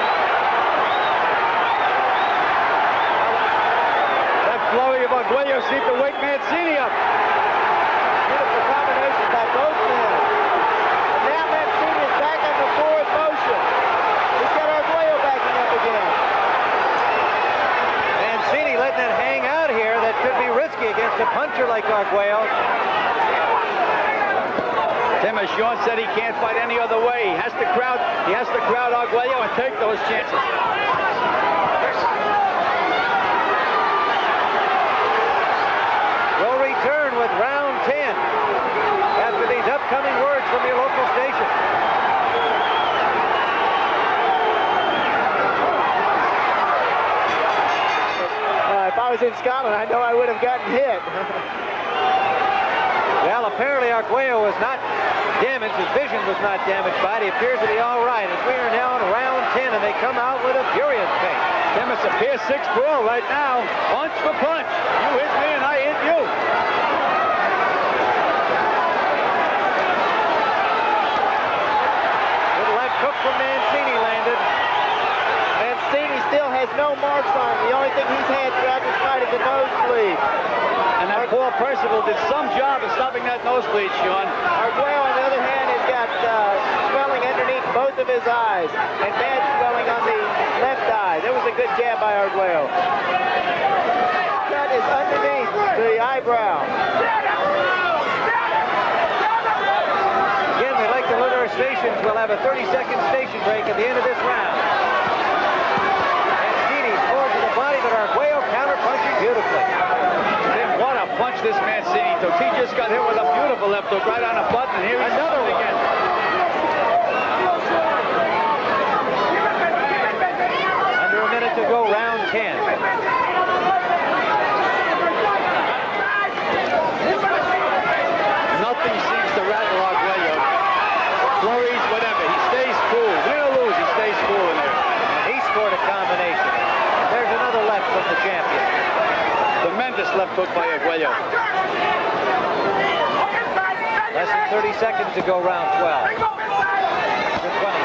That flurry of Arguello seemed to wake Mancini up. Beautiful combination by both men. And now Mancini is back on the forward motion. He's got Arguello backing up again. Mancini letting it hang out here. That could be risky against a puncher like Arguello. Tim, as Sean said, he can't fight any other way. He has to crowd Arguello and take those chances. was in Scotland, I know I would have gotten hit. Well, apparently Arguello was not damaged. His vision was not damaged by it. He appears to be all right as we are now in round 10, and they come out with a furious pace. Tim, it's a Pier 6 brawl right now. Punch for punch. You hit me and I hit you. Good left hook from Mancini landed. Mancini still has no marks on him. The only thing he's had throughout this fight is a nosebleed. And that Paul Percival did some job of stopping that nosebleed, Sean. Arguello, on the other hand, has got swelling underneath both of his eyes and bad swelling on the left eye. That was a good jab by Arguello. Cut is underneath the eyebrow. Again, we'd like to alert our stations. We'll have a 30-second station break at the end of this round. Mancini scores to the body, but Arguello counter-punching beautifully. What a punch this Mancini took. He just got hit with a beautiful left hook right on a button. And here he's another one again. Under a minute to go, round 10. Nothing seems to rattle Arguello. Flurries, whatever. He stays cool. Win or lose, he stays cool in there. And he scored a combination. There's another left from the champion. Tremendous left hook by Arguello. Less than 30 seconds to go, round 12. Good 20.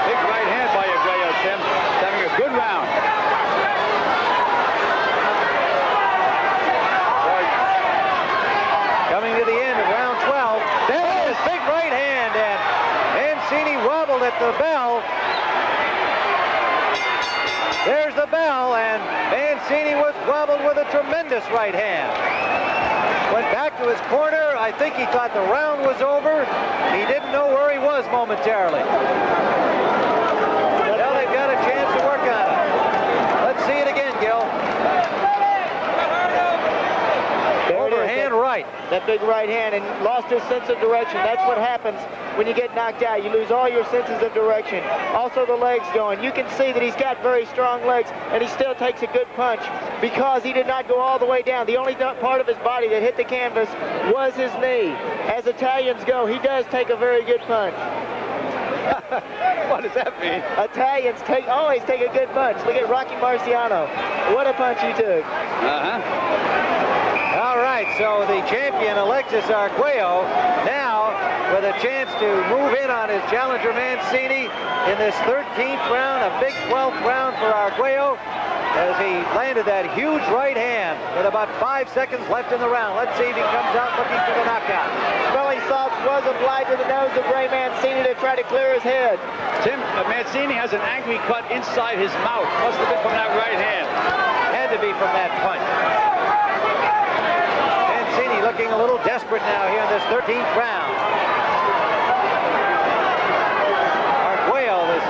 Big right hand by Arguello, Tim. He's having a good round. Coming to the end of round 12. There it is, big right hand, and Mancini wobbled at the bell. There's the bell, and Mancini was wobbled with a tremendous right hand. Went back to his corner. I think he thought the round was over. He didn't know where he was momentarily. Well, they've got a chance to work on it. Let's see it again, Gil. Overhand right. That big right hand, and lost his sense of direction. That's what happens when you get knocked out. You lose all your senses of direction. Also the legs going. You can see that he's got very strong legs, and he still takes a good punch because he did not go all the way down. The only part of his body that hit the canvas was his knee. As Italians go, he does take a very good punch. What does that mean? Italians always take a good punch. Look at Rocky Marciano. What a punch he took. All right, so the champion, Alexis Arguello, now with a chance to move in on his challenger Mancini in this 13th round, a big 12th round for Arguello, as he landed that huge right hand with about 5 seconds left in the round. Let's see if he comes out looking for the knockout. Smelling salts was applied to the nose of Ray Mancini to try to clear his head. Tim, Mancini has an angry cut inside his mouth. Must have been from that right hand. Had to be from that punch. Mancini looking a little desperate now here in this 13th round. Arguello, this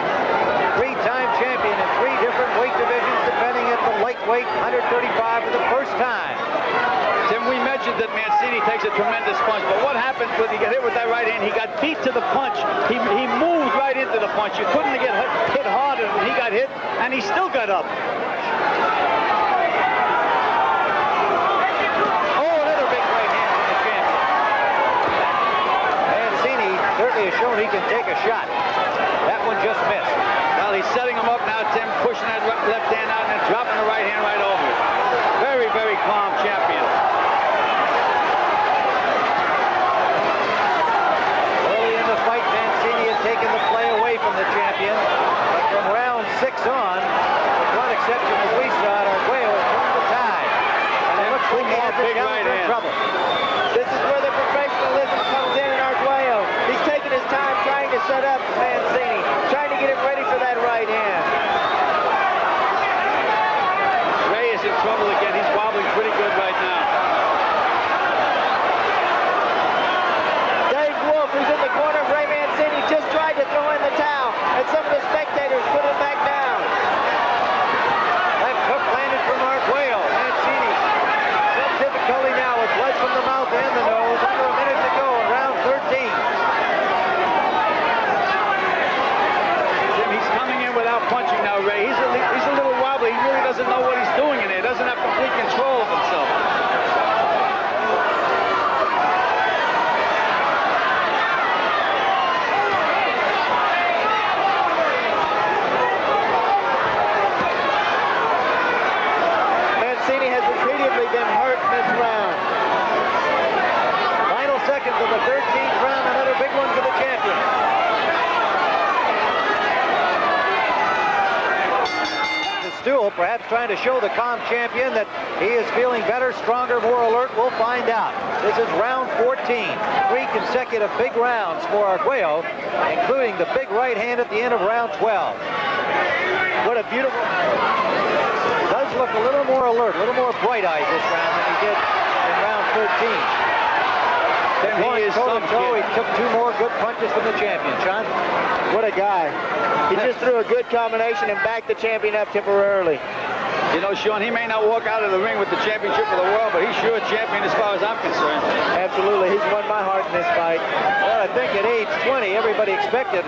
three-time champion in 3 different weight divisions, defending at the lightweight 135 for the first time. Tim, we mentioned that Mancini takes a tremendous punch, but what happened when he got hit with that right hand? He got beat to the punch. He moved right into the punch. You couldn't get hit harder when he got hit, and he still got up. Certainly has shown he can take a shot. That one just missed. Well, he's setting him up now, Tim, pushing that left hand out and then dropping the right hand right over it. Very, very calm champion. Early in the fight, Mancini had taken the play away from the champion. But from round 6 on, with one exception as we saw it, Arguello has turned the tide. And it looks like he has the challenger in trouble. This is where the professionalism comes in Arguello. He's taking his time trying to set up Mancini, trying to get him ready for that right hand. Ray is in trouble again. He's wobbling pretty good right now. Dave Wolf, who's in the corner of Ray Mancini, just tried to throw in the towel, and some of the spectators put him back down. Left hook landed from Arguello. Mancini, some difficulty now with blood from the mouth and the nose. Under a minute to go in round 13. Without punching now, Ray. He's a little wobbly. He really doesn't know what he's doing in there. Doesn't have complete control. control of himself. Mancini has repeatedly been hurt in this round. Final seconds of the 13th round, another big one for the champion. Stool, perhaps trying to show the calm champion that he is feeling better, stronger, more alert. We'll find out. This is round 14. 3 consecutive big rounds for Arguello, including the big right hand at the end of round 12. What a beautiful... Does look a little more alert, a little more bright-eyed this round than he did in round 13. Then he is toe-to-toe. He took 2 more good punches from the champion. Sean? What a guy. He just threw a good combination and backed the champion up temporarily. You know, Sean, he may not walk out of the ring with the championship of the world, but he's sure a champion as far as I'm concerned. Absolutely. He's won my heart in this fight. Well, I think at age 20, everybody expected,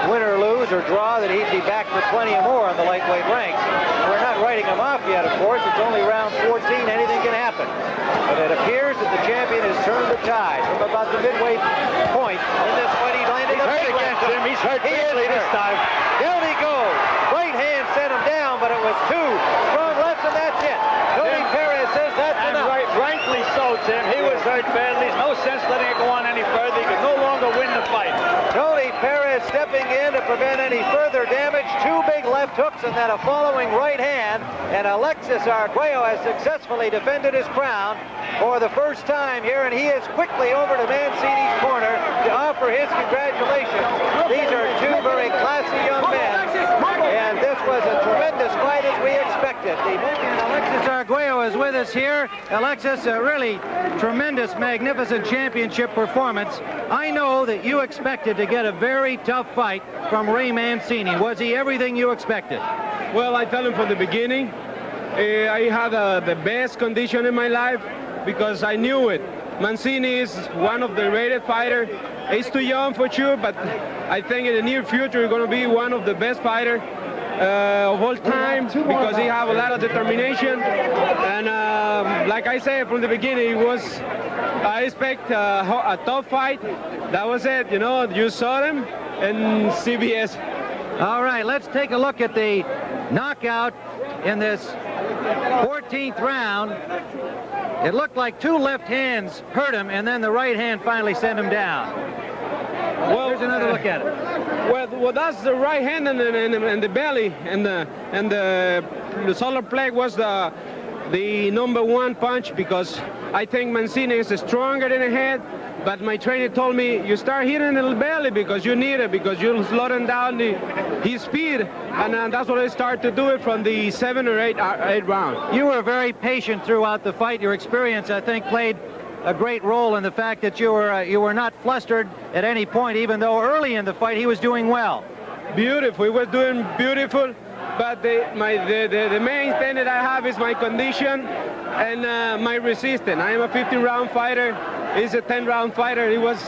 win or lose or draw, that he'd be back for plenty more on the lightweight ranks. We're not writing him off yet, of course. It's only round 14. Anything can happen. But it appears that the champion has turned the tide from about the midway point in this fight. He landed a big left hook. He's hurt badly this time. Down he goes. Right hand sent him down, but it was 2 strong lefts, and that's it. Tony Perez says that's enough. Rightly so, Tim. He was hurt badly. There's no sense letting it go on any further. He could no longer win the fight. Tony Perez stepping in to prevent any further damage. 2 big left hooks and then a following right hand. And Alexis Arguello has successfully defended his crown for the first time here, and he is quickly over to Mancini's corner to offer his congratulations. These are 2 very classy young men, and this was a tremendous fight as we expected. And Alexis Arguello is with us here. Alexis, a really tremendous, magnificent championship performance. I know that you expected to get a very tough fight from Ray Mancini. Was he everything you expected? Well, I told him from the beginning, I had the best condition in my life because I knew it. Mancini is one of the rated fighters. He's too young for sure, but I think in the near future he's going to be one of the best fighters of all time because he has a lot of determination. And like I said from the beginning, I expect a tough fight. That was it, you know, you saw them in CBS. All right, let's take a look at the knockout in this 14th round. It looked like 2 left hands hurt him, and then the right hand finally sent him down. Well, here's another look at it. Well, that's the right hand in the belly, and the solar plate was the #1 punch because I think Mancini is stronger than the head. But my trainer told me, you start hitting the belly because you need it, because you're slowing down his speed. And that's what I started to do it from the 7 or 8 round. You were very patient throughout the fight. Your experience, I think, played a great role in the fact that you were not flustered at any point, even though early in the fight he was doing well. Beautiful. He was doing beautiful. But the main thing that I have is my condition and my resistance. I am a 15-round fighter. He's a 10-round fighter. It was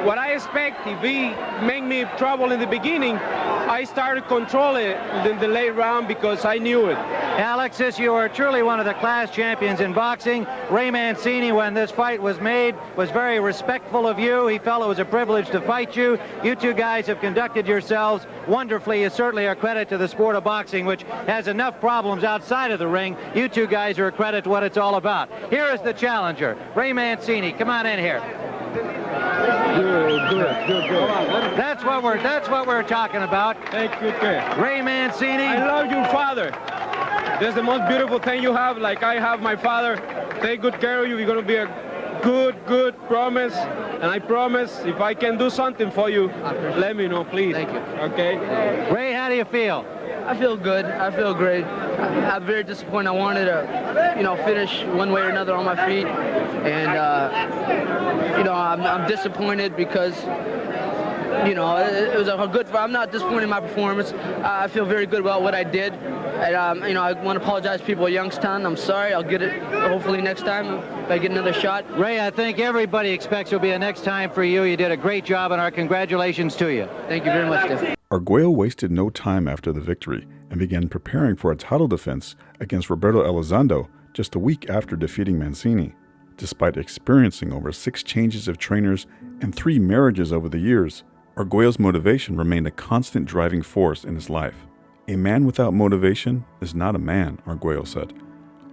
what I expect. If he make me trouble in the beginning, I started controlling it in the late round because I knew it. Alexis, you are truly one of the class champions in boxing. Ray Mancini, when this fight was made, was very respectful of you. He felt it was a privilege to fight you. You 2 guys have conducted yourselves wonderfully. It's certainly a credit to the sport of boxing, which has enough problems outside of the ring. You 2 guys are a credit to what it's all about. Here is the challenger, Ray Mancini. Come on in here. Good. That's what we're talking about. Thank you, Ray Mancini. I love your father. That's the most beautiful thing you have, like I have my father. Take good care of you. You're going to be a good promise. And I promise, if I can do something for you, let me know, please. Thank you. Okay? Ray, how do you feel? I feel good. I feel great. I'm very disappointed. I wanted to, finish one way or another on my feet. And, I'm disappointed because, it was a good fight. I'm not disappointed in my performance. I feel very good about what I did. And, I want to apologize to people at Youngstown. I'm sorry. I'll get it hopefully next time if I get another shot. Ray, I think everybody expects there'll be a next time for you. You did a great job, and our congratulations to you. Thank you very much, Steph. Arguello wasted no time after the victory and began preparing for a title defense against Roberto Elizondo just a week after defeating Mancini. Despite experiencing over 6 changes of trainers and 3 marriages over the years, Arguello's motivation remained a constant driving force in his life. "A man without motivation is not a man," Arguello said.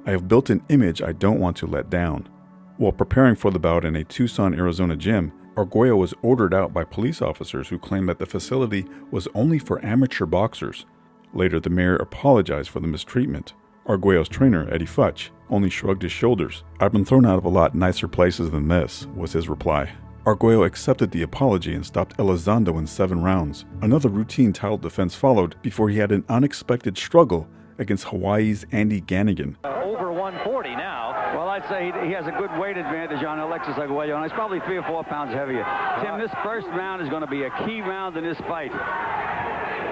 "I have built an image I don't want to let down." While preparing for the bout in a Tucson, Arizona gym, Arguello was ordered out by police officers who claimed that the facility was only for amateur boxers. Later, the mayor apologized for the mistreatment. Arguello's trainer, Eddie Futch, only shrugged his shoulders. "I've been thrown out of a lot nicer places than this," was his reply. Arguello accepted the apology and stopped Elizondo in 7 rounds. Another routine title defense followed before he had an unexpected struggle against Hawaii's Andy Ganigan. Over 140 now. Well, I'd say he has a good weight advantage on Alexis Arguello, and he's probably 3 or 4 pounds heavier. Tim, this first round is going to be a key round in this fight.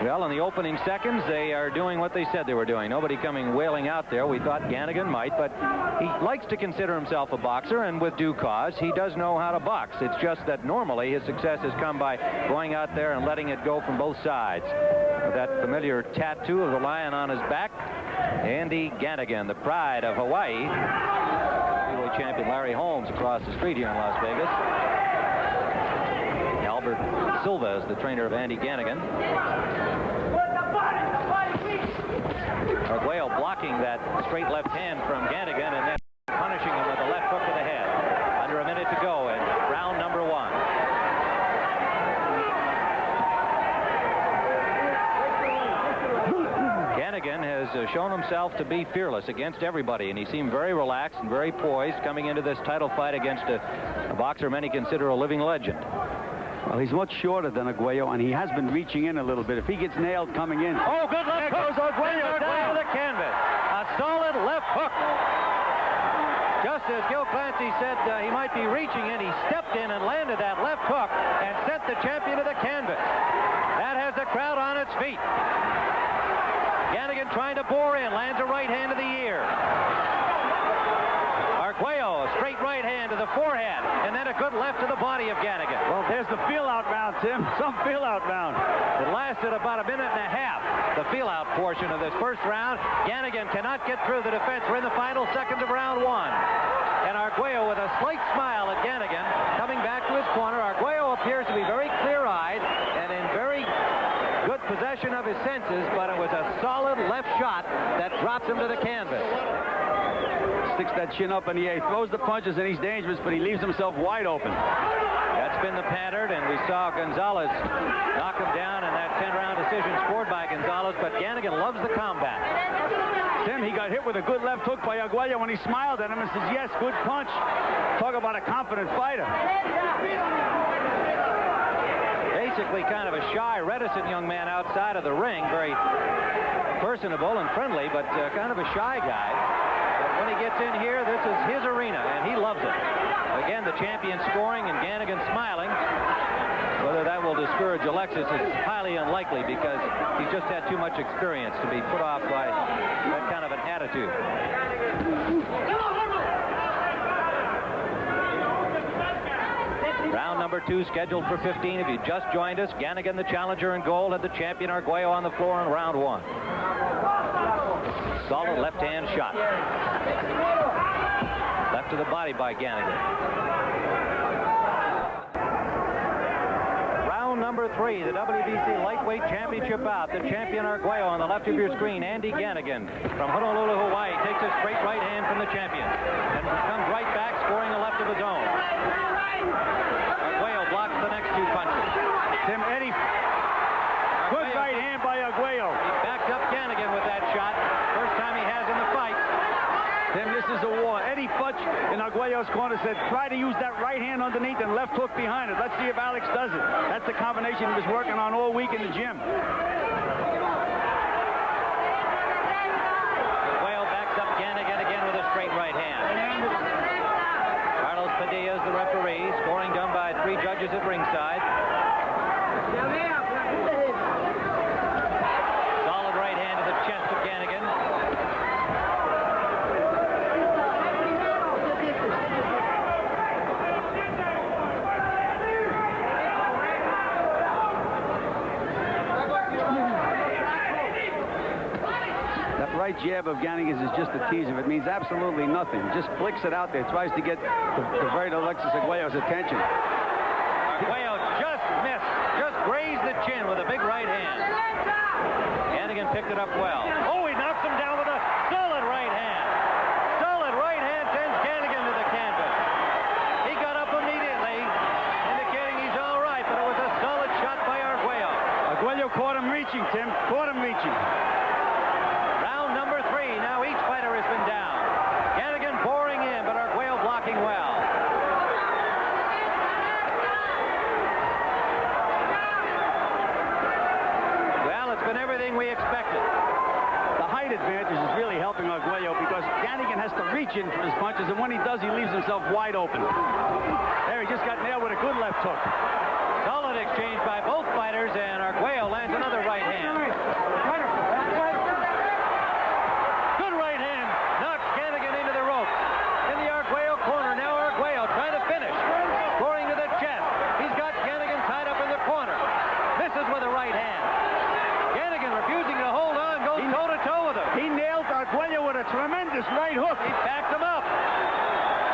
Well, in the opening seconds, they are doing what they said they were doing. Nobody coming wailing out there. We thought Ganigan might, but he likes to consider himself a boxer, and with due cause, he does know how to box. It's just that normally his success has come by going out there and letting it go from both sides. With that familiar tattoo of the lion on his back, Andy Ganigan, the pride of Hawaii. Heavyweight champion Larry Holmes across the street here in Las Vegas. Albert Silva is the trainer of Andy Ganigan. Arguello blocking that straight left hand from Ganigan and then punishing him with a left hook to the head. Under a minute to go in round number 1. Ganigan has shown himself to be fearless against everybody, and he seemed very relaxed and very poised coming into this title fight against a boxer many consider a living legend. Well, he's much shorter than Arguello, and he has been reaching in a little bit. If he gets nailed coming in... Oh, good left hook. Goes Arguello down to the canvas. A solid left hook. Just as Gil Clancy said he might be reaching in, he stepped in and landed that left hook and sent the champion to the canvas. That has the crowd on its feet. Ganigan trying to bore in, lands a right hand to the ear. Arguello, a straight right hand to the forehead, and then a good left to the body of Ganigan. Well, there's the feel-out round, Tim. Some feel-out round. It lasted about a minute and a half, the feel-out portion of this first round. Ganigan cannot get through the defense. We're in the final seconds of round 1. And Arguello with a slight smile at Ganigan coming back to his corner. Arguello appears to be very clear-eyed and in very good possession of his senses, but it was a solid left shot that drops him to the canvas. Sticks that chin up in the air, throws the punches, and he's dangerous, but he leaves himself wide open. That's been the pattern, and we saw Gonzalez knock him down in that 10-round decision scored by Gonzalez, but Ganigan loves the combat. Tim, he got hit with a good left hook by Arguello when he smiled at him and says, yes, good punch. Talk about a confident fighter. Basically kind of a shy, reticent young man outside of the ring, very personable and friendly, but kind of a shy guy. But when he gets in here, this is his arena, and he loves it. Again, the champion scoring and Ganigan smiling. Whether that will discourage Alexis is highly unlikely because he's just had too much experience to be put off by that kind of an attitude. Round number 2 scheduled for 15. If you just joined us, Ganigan, the challenger in gold, had the champion Arguello on the floor in round 1. Solid left-hand shot. Left to the body by Ganigan. Round number 3, the WBC Lightweight Championship bout. The champion Arguello on the left of your screen, Andy Ganigan from Honolulu, Hawaii, takes a straight right hand from the champion and comes right back, scoring a left of his own. Arguello blocks the next 2 punches. Tim, Eddie, good right hand by Arguello. He backed up Ganigan with that shot. First time he has in the fight. Tim, this is a war. Eddie Futch in Arguello's corner said, try to use that right hand underneath and left hook behind it. Let's see if Alex does it. That's the combination he was working on all week in the gym. Arguello backs up Ganigan again with a straight right hand. Carlos Padilla is the referee. Scoring done by 3 judges at ringside. Solid right hand to the chest of Ganigan. right jab of Gannigan's is just a teaser. It means absolutely nothing. Just flicks it out there. Tries to get divert Alexis Arguello's attention. Arguello just missed. Just grazed the chin with a big right hand. Gannigan picked it up well. Oh, he knocks him down with a solid right hand. Solid right hand sends Gannigan to the canvas. He got up immediately, indicating he's all right, but it was a solid shot by Arguello. Arguello caught him reaching, Tim. Caught him reaching. Round number 3. Now each fighter has been down. Gannigan boring in, but Arguello blocking well. Well, it's been everything we expected. The height advantage is really helping Arguello because Gannigan has to reach in for his punches, and when he does, he leaves himself wide open. There, he just got nailed with a good left hook. Solid exchange by both fighters, and Arguello lands another right hand. Good right hand. Knocks Gannigan into the ropes. In the Arguello corner. Now Arguello trying to finish. Scoring to the chest. He's got Gannigan tied up in the corner. Misses with a right hand. Gannigan refusing to hold on. Goes toe-to-toe with him. He nailed Arguello with a tremendous right hook. He backed him up.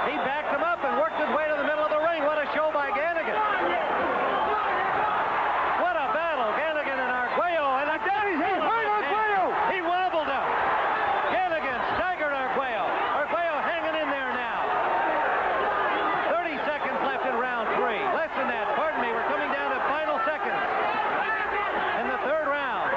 He backed him up and worked his way to the middle of the ring. What a show by Gannigan. What a battle. Gannigan and Arguello. And he's hurt Arguello. He wobbled him. Gannigan staggered Arguello. Arguello hanging in there now. 30 seconds left in round 3. Less than that. Pardon me. We're coming down to final seconds in the 3rd round.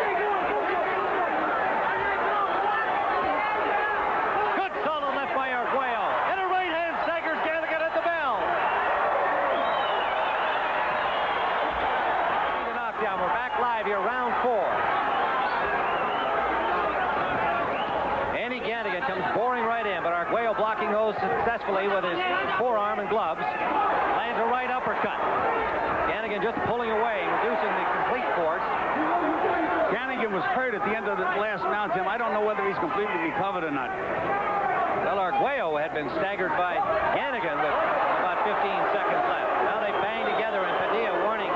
Good solid left by Arguello. And a right hand staggers Gannigan at the bell. The knockdown. We're back live here, round 4. Andy Gannigan comes boring right in, but Arguello blocking those successfully with his forearm and gloves. Lands a right uppercut. Gannigan just pulling away, reducing the complete force. Gannigan was hurt at the end of the last round, Tim. I don't know whether he's completely recovered or not. Well, Arguello had been staggered by Gannigan with about 15 seconds left. Now they bang together, and Padilla warning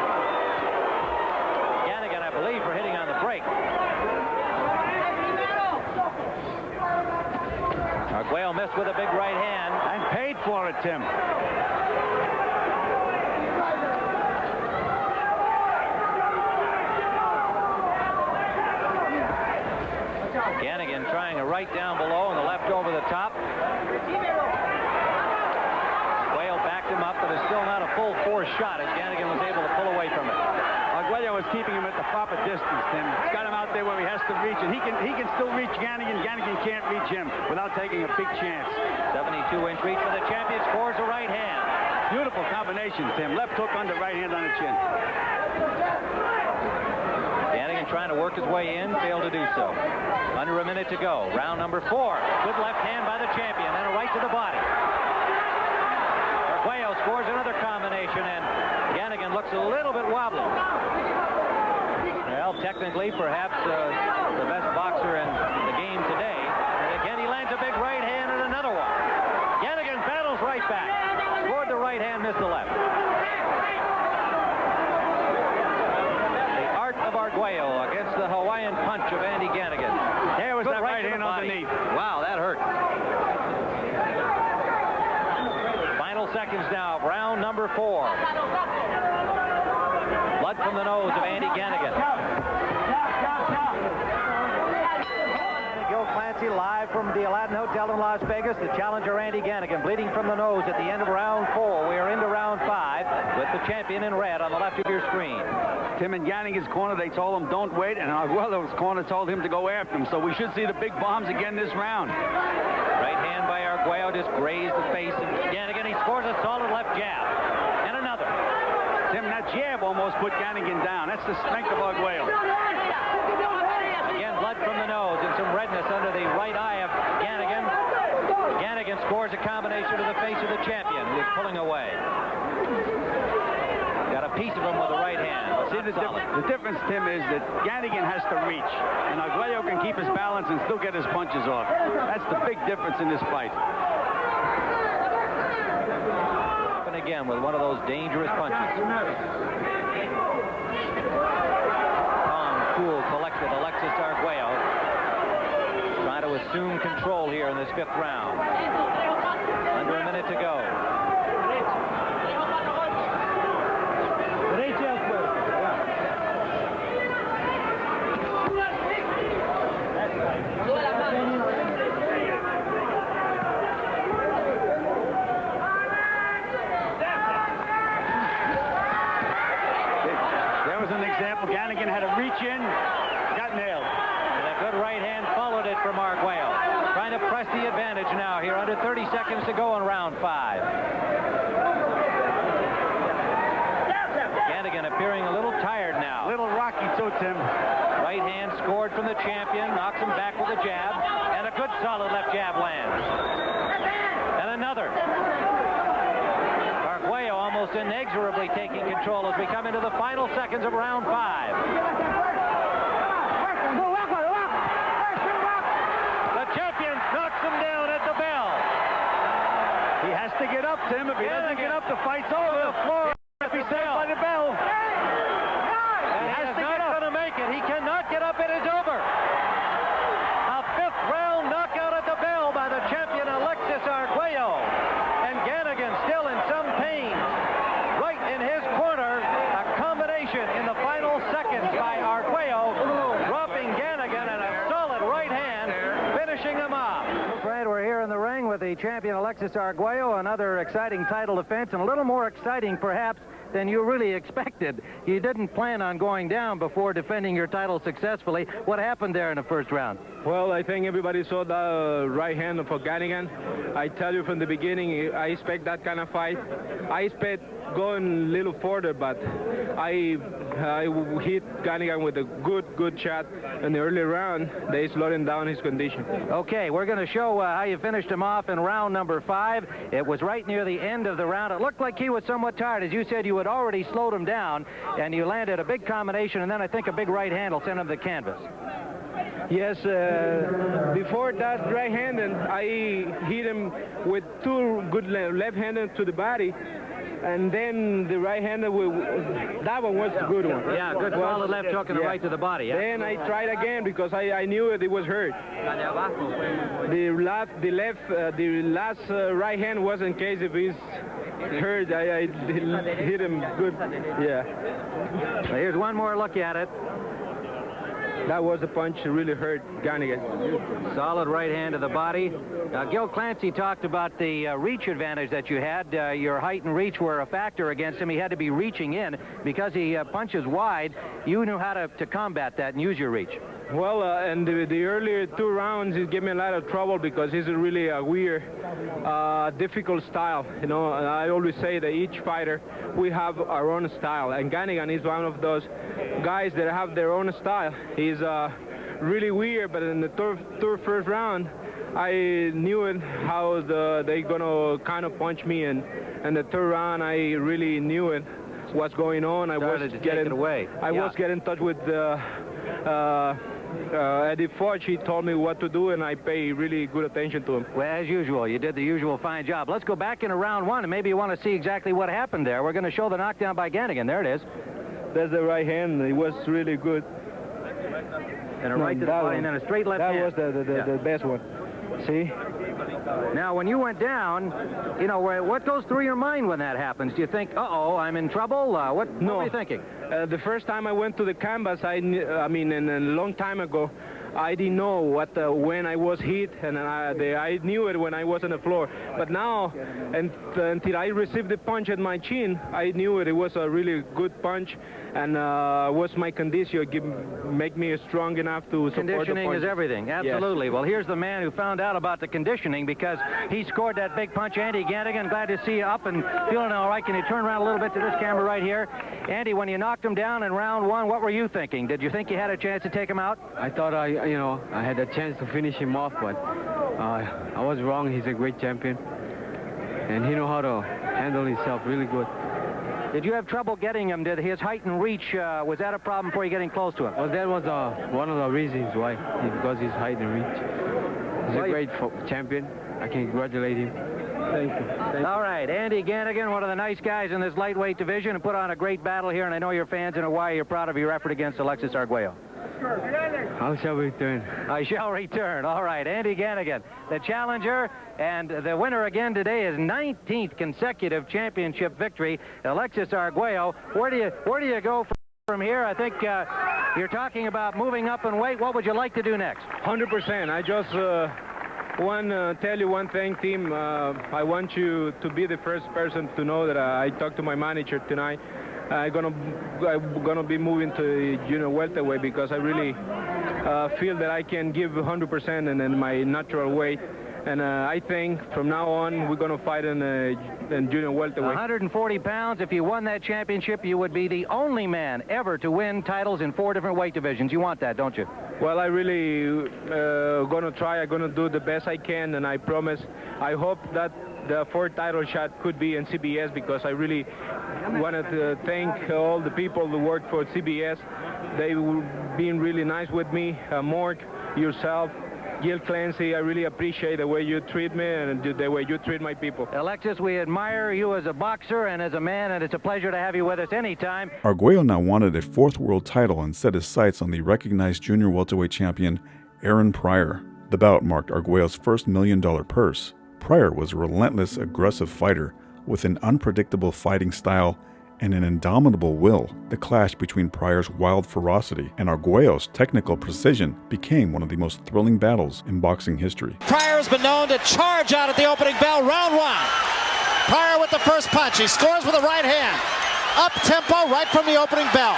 Gannigan, I believe, for hitting on the break. Arguello missed with a big right hand. And paid for it, Tim. Gannigan trying a right down below and the left over the top. Arguello backed him up, but it's still not a full force shot as Gannigan was able to pull away from it. Arguello was keeping him at the proper distance, Tim. He's got him out there where he has to reach, and he can still reach Gannigan. Gannigan can't reach him without taking a big chance. 72-inch reach for the champion, scores a right hand. Beautiful combination, Tim. Left hook under, right hand on the chin. Gannigan trying to work his way in, failed to do so. Under a minute to go. Round number 4. Good left hand by the champion, and a right to the body. Arguello scores another combination, and Gannigan looks a little bit wobbly. Well, technically, perhaps the best boxer in the game today. And again, he lands a big right hand and another one. Gannigan battles right back. Scored the right hand, missed the left. Of Arguello against the Hawaiian punch of Andy Gannigan. There was that right hand underneath. Wow, that hurt. Final seconds now of round number 4. Blood from the nose of Andy Gannigan. Gil Clancy live from the Aladdin Hotel in Las Vegas. The challenger Andy Gannigan bleeding from the nose at the end of round 4. We are into round 5 with the champion in red on the left of your screen. Tim in Gannigan's corner, they told him don't wait, and Arguello's corner told him to go after him. So we should see the big bombs again this round. Right hand by Arguello just grazed the face of Gannigan. He scores a solid left jab. And another. Tim, that jab almost put Gannigan down. That's the strength of Arguello. Again, blood from the nose and some redness under the right eye of Gannigan. Gannigan scores a combination to the face of the champion, who is pulling away. Got a piece of him with the right hand. See, the difference, Tim, is that Gannigan has to reach, and Arguello can keep his balance and still get his punches off. That's the big difference in this fight. And again with one of those dangerous punches. Calm, cool, collected Alexis Arguello try to assume control here in this 5th round. Under a minute to go. There was an example. Gannigan had to reach in, got nailed. And a good right hand followed it from Arguello. Trying to press the advantage now here. Under 30 seconds to go in round 5. Gannigan appearing a little tired now. Little rocky too, Tim. Right hand scored from the champion. Knocks him back with a jab. And a good solid left jab lands. And another. Arguello almost inexorably taking control as we come into the final seconds of round 5. The champion knocks him down at the bell. He has to get up, Tim. If he doesn't get up, the fight's over. The floor. If he's saved by the bell. And he is not going to make it. He cannot get up. It is over. A 5th round knockout at the bell by the champion Alexis Arguello. And Gannigan still in some pain. Right in his corner, a combination in the final seconds by Arguello, dropping Gannigan and a solid right hand, finishing him off. Right, we're here in the ring with the champion Alexis Arguello, another exciting title defense, and a little more exciting perhaps than you really expected. You didn't plan on going down before defending your title successfully. What happened there in the 1st round? Well, I think everybody saw the right hand for Gannigan. I tell you from the beginning, I expect that kind of fight. I expect going a little further, but I hit Gannigan with a good shot in the early round. They slowed him down his condition. Okay, we're going to show how you finished him off in round number 5. It was right near the end of the round. It looked like he was somewhat tired. As you said, you had already slowed him down, and you landed a big combination, and then I think a big right hand will send him to the canvas. Yes, before that right-handed, I hit him with 2 good left-handed to the body. And then the right-handed, that one was a good one. Yeah, good solid left hook and a right to the body. Yeah. Then I tried again because I knew it was hurt. The last right hand was in case if he's hurt. I hit him good. Yeah. Well, here's one more look at it. That was a punch that really hurt Gannigan. Solid right hand to the body. Gil Clancy talked about the reach advantage that you had. Your height and reach were a factor against him. He had to be reaching in because he punches wide. You knew how to combat that and use your reach. Well, and the earlier 2 rounds, he gave me a lot of trouble because he's a really weird, difficult style. You know, and I always say that each fighter, we have our own style. And Gannigan is one of those guys that have their own style. He's really weird, but in the first round, I knew it, how they're going to kind of punch me. And the 3rd round, I really knew it, what's going on. I was getting in touch with Eddie Forge. He told me what to do, and I pay really good attention to him. Well, as usual, you did the usual fine job. Let's go back into round 1, and maybe you want to see exactly what happened there. We're going to show the knockdown by Gannigan. There it is. That's the right hand. It was really good. And a right to the body, and then a straight left hand. That was the best one. See? Now, when you went down, you know, what goes through your mind when that happens? Do you think, uh-oh, I'm in trouble? What were you thinking? The first time I went to the canvas, I mean, a long time ago, I didn't know when I was hit, and I knew it when I was on the floor. But now, until I received the punch at my chin, I knew it was a really good punch, and was my condition make me strong enough to support the punch. Conditioning is everything, absolutely. Yes. Well, here's the man who found out about the conditioning because he scored that big punch, Andy Gannigan. Glad to see you up and feeling all right. Can you turn around a little bit to this camera right here? Andy, when you knocked him down in round 1, what were you thinking? Did you think you had a chance to take him out? I thought I had a chance to finish him off, but I was wrong. He's a great champion, and he knows how to handle himself really good. Did you have trouble getting him? Did his height and reach, was that a problem for you getting close to him? Well, that was one of the reasons why, because his height and reach. He's a great champion. I can congratulate him. Thank you. All right, Andy Gannigan, one of the nice guys in this lightweight division, and put on a great battle here, and I know your fans in Hawaii are proud of your effort against Alexis Arguello. How shall we return? I shall return. All right, Andy Gannigan, the challenger, and the winner again today is 19th consecutive championship victory, Alexis Arguello. Where do you go from here? I think you're talking about moving up in weight. What would you like to do next? 100%. I just want to tell you one thing, team. I want you to be the first person to know that I talked to my manager tonight. I'm gonna be moving to junior welterweight because I really feel that I can give 100% in my natural weight. And I think from now on we're gonna fight in junior welterweight. 140 pounds. If you won that championship, you would be the only man ever to win titles in 4 different weight divisions. You want that, don't you? Well, I really gonna try. I'm gonna do the best I can, and I promise. I hope that the 4th title shot could be in CBS because I really wanted to thank all the people who work for CBS. They were being really nice with me. Mark, yourself, Gil Clancy, I really appreciate the way you treat me and the way you treat my people. Alexis, we admire you as a boxer and as a man, and it's a pleasure to have you with us anytime. Arguello now wanted a 4th world title and set his sights on the recognized junior welterweight champion, Aaron Pryor. The bout marked Arguello's first $1 million purse. Pryor was a relentless, aggressive fighter with an unpredictable fighting style and an indomitable will. The clash between Pryor's wild ferocity and Arguello's technical precision became one of the most thrilling battles in boxing history. Pryor's been known to charge out at the opening bell. Round 1. Pryor with the first punch. He scores with a right hand. Up tempo right from the opening bell.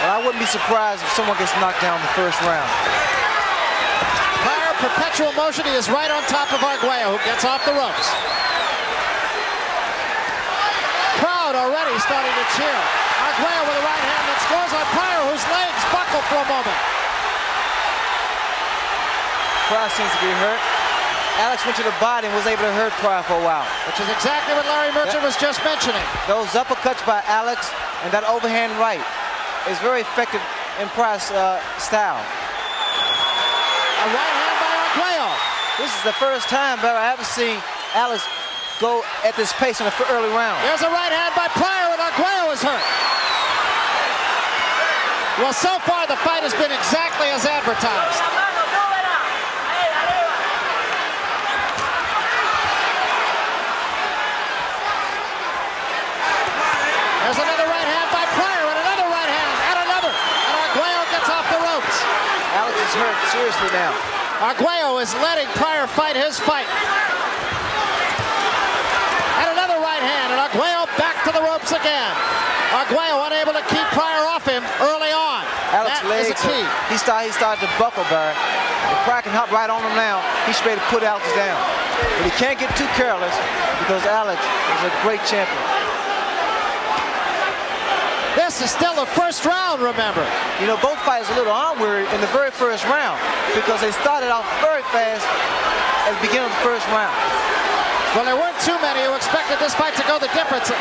Well, I wouldn't be surprised if someone gets knocked down in the first round. Pryor, perpetual motion. He is right on top of Arguello, who gets off the ropes. Crowd already starting to cheer. Arguello with a right hand that scores on Pryor, whose legs buckle for a moment. Pryor seems to be hurt. Alex went to the body and was able to hurt Pryor for a while. Which is exactly what Larry Merchant was just mentioning. Those uppercuts by Alex and that overhand right is very effective in Pryor's style. A right hand by Arguello. This is the first time that I ever seen Alex go at this pace in the early round. There's a right hand by Pryor, and Arguello is hurt. Well, so far the fight has been exactly as advertised. There's another right hand by Pryor, and another right hand, and another. And Arguello gets off the ropes. Alex is hurt seriously now. Arguello is letting Pryor fight his fight. And Arguello back to the ropes again. Arguello unable to keep Pryor off him early on. Alex's legs, key. He started to buckle, Barry. If Pryor can hop right on him now, he should be able to put Alex down. But he can't get too careless because Alex is a great champion. This is still the first round, remember. You know, both fighters a little arm-weary in the very first round because they started off very fast at the beginning of the first round. Well, there weren't too many who expected this fight to go the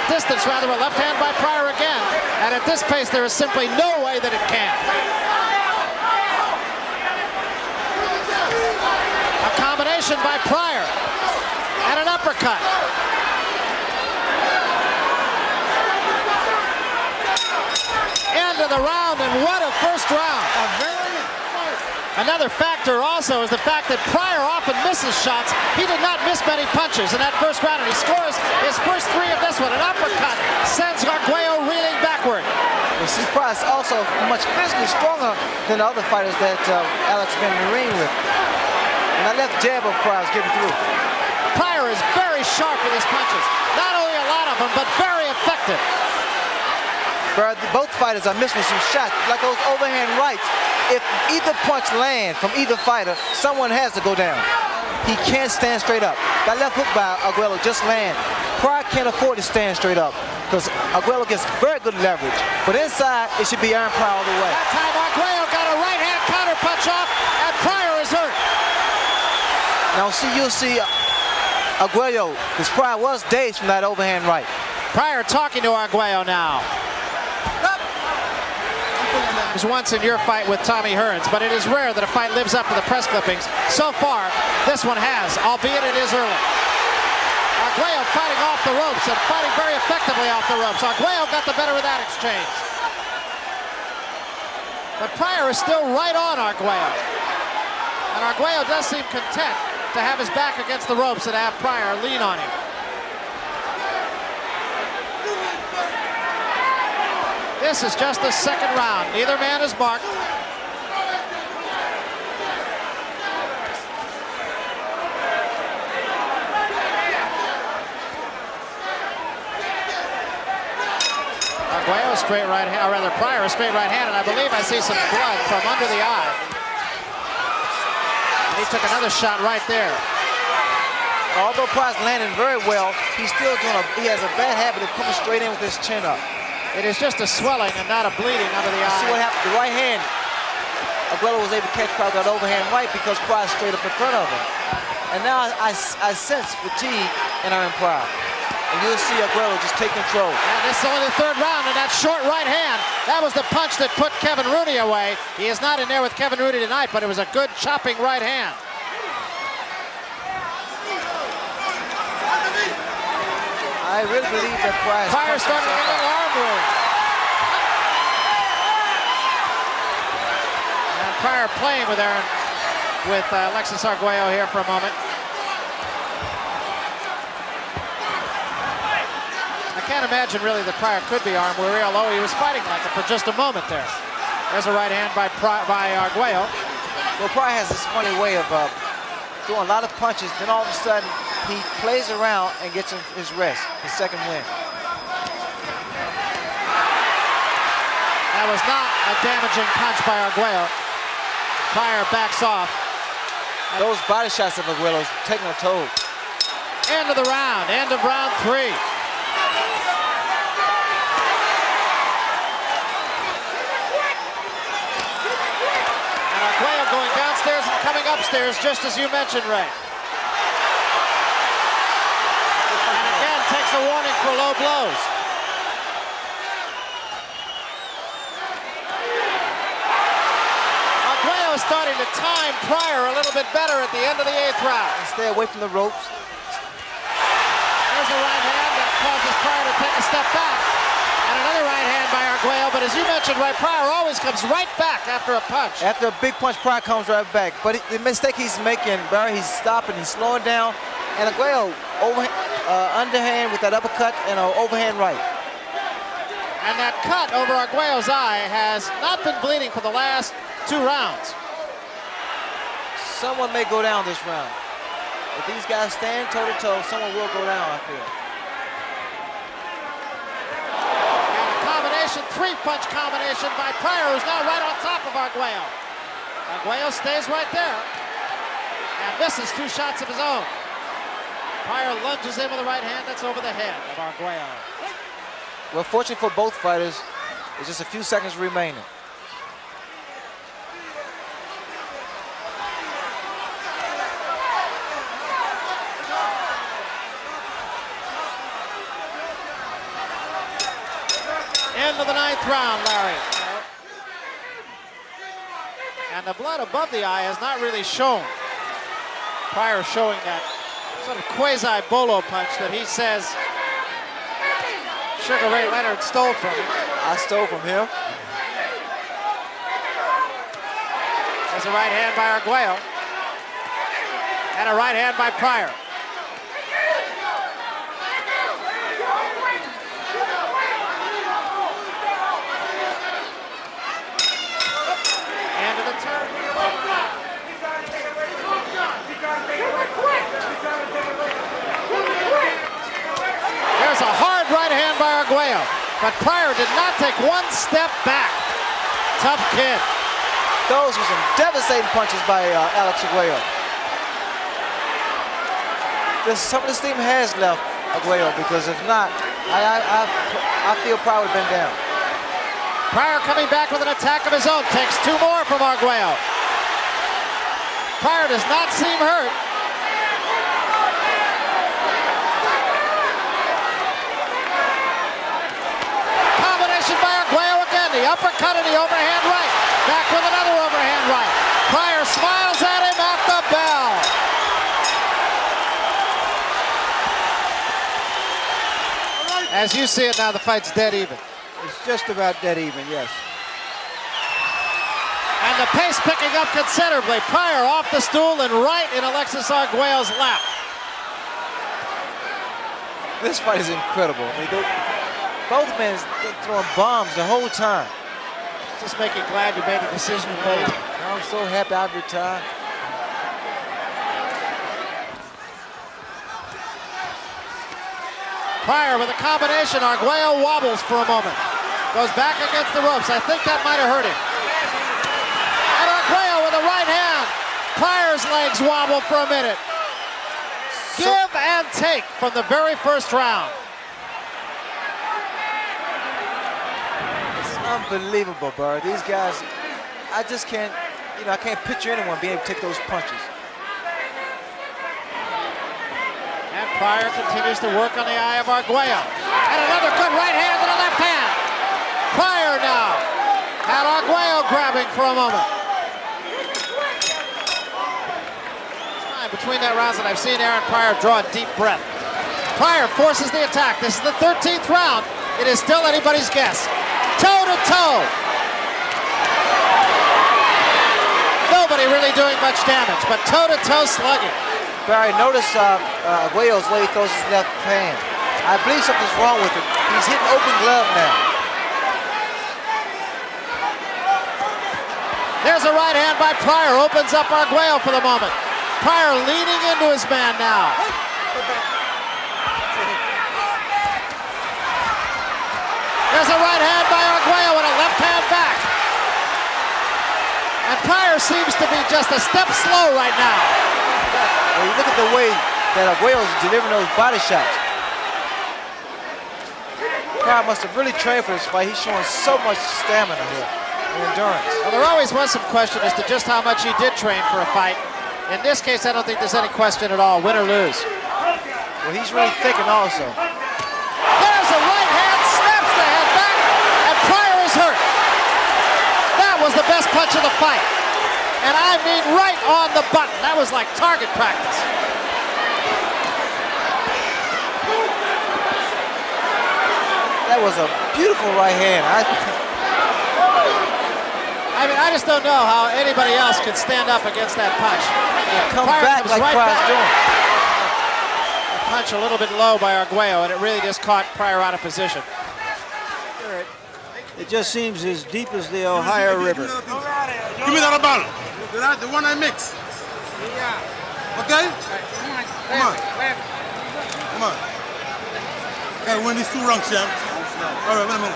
distance, rather. A left hand by Pryor again. And at this pace, there is simply no way that it can. A combination by Pryor. And an uppercut. End of the round, and what a first round. Another factor also is the fact that Pryor often misses shots. He did not miss many punches in that first round, and he scores his first 3 of this one. An uppercut sends Arguello reeling backward. You see, Pryor's also much physically stronger than the other fighters that Alex has been in the ring with. And that left jab of Pryor's getting through. Pryor is very sharp with his punches. Not only a lot of them, but very effective. Both fighters are missing some shots, like those overhand rights. If either punch lands from either fighter, someone has to go down. He can't stand straight up. That left hook by Arguello just landed. Pryor can't afford to stand straight up because Arguello gets very good leverage. But inside, it should be Aaron Pryor all the way. That time Arguello got a right hand counter punch off, and Pryor is hurt. Now you'll see Arguello, because Pryor was dazed from that overhand right. Pryor talking to Arguello now. Was once in your fight with Tommy Hearns, but it is rare that a fight lives up to the press clippings. So far, this one has, albeit it is early. Arguello fighting off the ropes and fighting very effectively off the ropes. Arguello got the better of that exchange. But Pryor is still right on Arguello. And Arguello does seem content to have his back against the ropes and have Pryor lean on him. This is just the second round. Neither man is marked. Arguello straight right hand, or rather Pryor a straight right hand, and I believe I see some blood from under the eye. And he took another shot right there. Although Pryor's landing very well, he has a bad habit of coming straight in with his chin up. It is just a swelling and not a bleeding under the eye. See what happened? The right hand, Arguello was able to catch Pryor with that overhand right because Pryor's straight up in front of him. And now I sense fatigue in Aaron Pryor. And you'll see Arguello just take control. And this is only the third round, and that short right hand, that was the punch that put Kevin Rooney away. He is not in there with Kevin Rooney tonight, but it was a good chopping right hand. I really believe that Pryor's starting to get a little arm room. And Pryor playing with Alexis Arguello here for a moment. I can't imagine really that Pryor could be arm weary, although he was fighting like it for just a moment there. There's a right hand by Arguello. Well, Pryor has this funny way of throwing a lot of punches, then all of a sudden he plays around and gets his rest, his second win. That was not a damaging punch by Arguello. Pryor backs off. Those body shots of Arguello's taking a toll. End of the round, end of round 3. And Arguello going downstairs and coming upstairs, just as you mentioned, Ray. And again, takes a warning for low blows. Arguello is starting to time Pryor a little bit better at the end of the 8th round. Stay away from the ropes. There's a right hand that causes Pryor to take a step back. And another right hand by Arguello, but as you mentioned, right, Pryor always comes right back after a punch. After a big punch, Pryor comes right back. But the mistake he's making, Barry, he's stopping, he's slowing down. And Arguello, underhand with that uppercut and an overhand right. And that cut over Arguello's eye has not been bleeding for the last 2 rounds. Someone may go down this round. If these guys stand toe-to-toe, someone will go down, I feel. And a combination, 3-punch combination by Pryor, who's now right on top of Arguello. Arguello stays right there and misses 2 shots of his own. Pryor lunges in with a right hand that's over the head of Arguello. Well, fortunately for both fighters, there's just a few seconds remaining. End of the 9th round, Larry. And the blood above the eye has not really shown. Pryor showing that sort of quasi-bolo punch that he says Sugar Ray Leonard stole from him. I stole from him. There's a right hand by Arguello. And a right hand by Pryor. End of the turn. There's a hard right hand by Arguello, but Pryor did not take 1 step back. Tough kid. Those were some devastating punches by Alex Arguello. Some of this team has left Arguello, because if not, I feel Pryor would have been down. Pryor coming back with an attack of his own, takes 2 more from Arguello. Pryor does not seem hurt. Combination by Arguello again, the uppercut and the overhand right. Back with another overhand right. Pryor smiles at him at the bell. As you see it now, the fight's dead even. It's just about dead even, yes. the pace picking up considerably. Pryor off the stool and right in Alexis Arguello's lap. This fight is incredible. I mean, both men throwing bombs the whole time. Just make you glad you made the decision you made. I'm so happy I've retired. Pryor with a combination. Arguello wobbles for a moment. Goes back against the ropes. I think that might have hurt him. And Arguello with a right hand. Pryor's legs wobble for a minute. Give and take from the very first round. It's unbelievable, bro. These guys, I just can't, I can't picture anyone being able to take those punches. And Pryor continues to work on the eye of Arguello. And another good right hand to the left hand. Pryor now had Arguello grabbing for a moment. Between that rounds that I've seen Aaron Pryor draw a deep breath. Pryor forces the attack. This is the 13th round. It is still anybody's guess. Toe to toe. Nobody really doing much damage, but toe to toe slugging. Barry, notice Arguello's way he throws his left hand. I believe something's wrong with it. He's hitting open glove now. There's a right hand by Pryor. Opens up Arguello for the moment. Pryor leaning into his man now. There's a right hand by Arguello and a left hand back. And Pryor seems to be just a step slow right now. Well, you look at the way that Arguello's delivering those body shots. Pryor must have really trained for this fight. He's showing so much stamina here and endurance. Well, there always was some question as to just how much he did train for a fight. In this case, I don't think there's any question at all, win or lose. Well, he's really thinking also. There's a right hand, snaps the head back, and Pryor is hurt. That was the best punch of the fight. And I mean right on the button. That was like target practice. That was a beautiful right hand. I mean, I just don't know how anybody else could stand up against that punch. Come back like Pryor's doing. A punch a little bit low by Arguello, and it really just caught Pryor out of position. It just seems as deep as the Ohio River. Give me that ball. The one I mix. Okay? Come on. Come on. Gotta win these 2 rounds, champ. All right, wait a minute.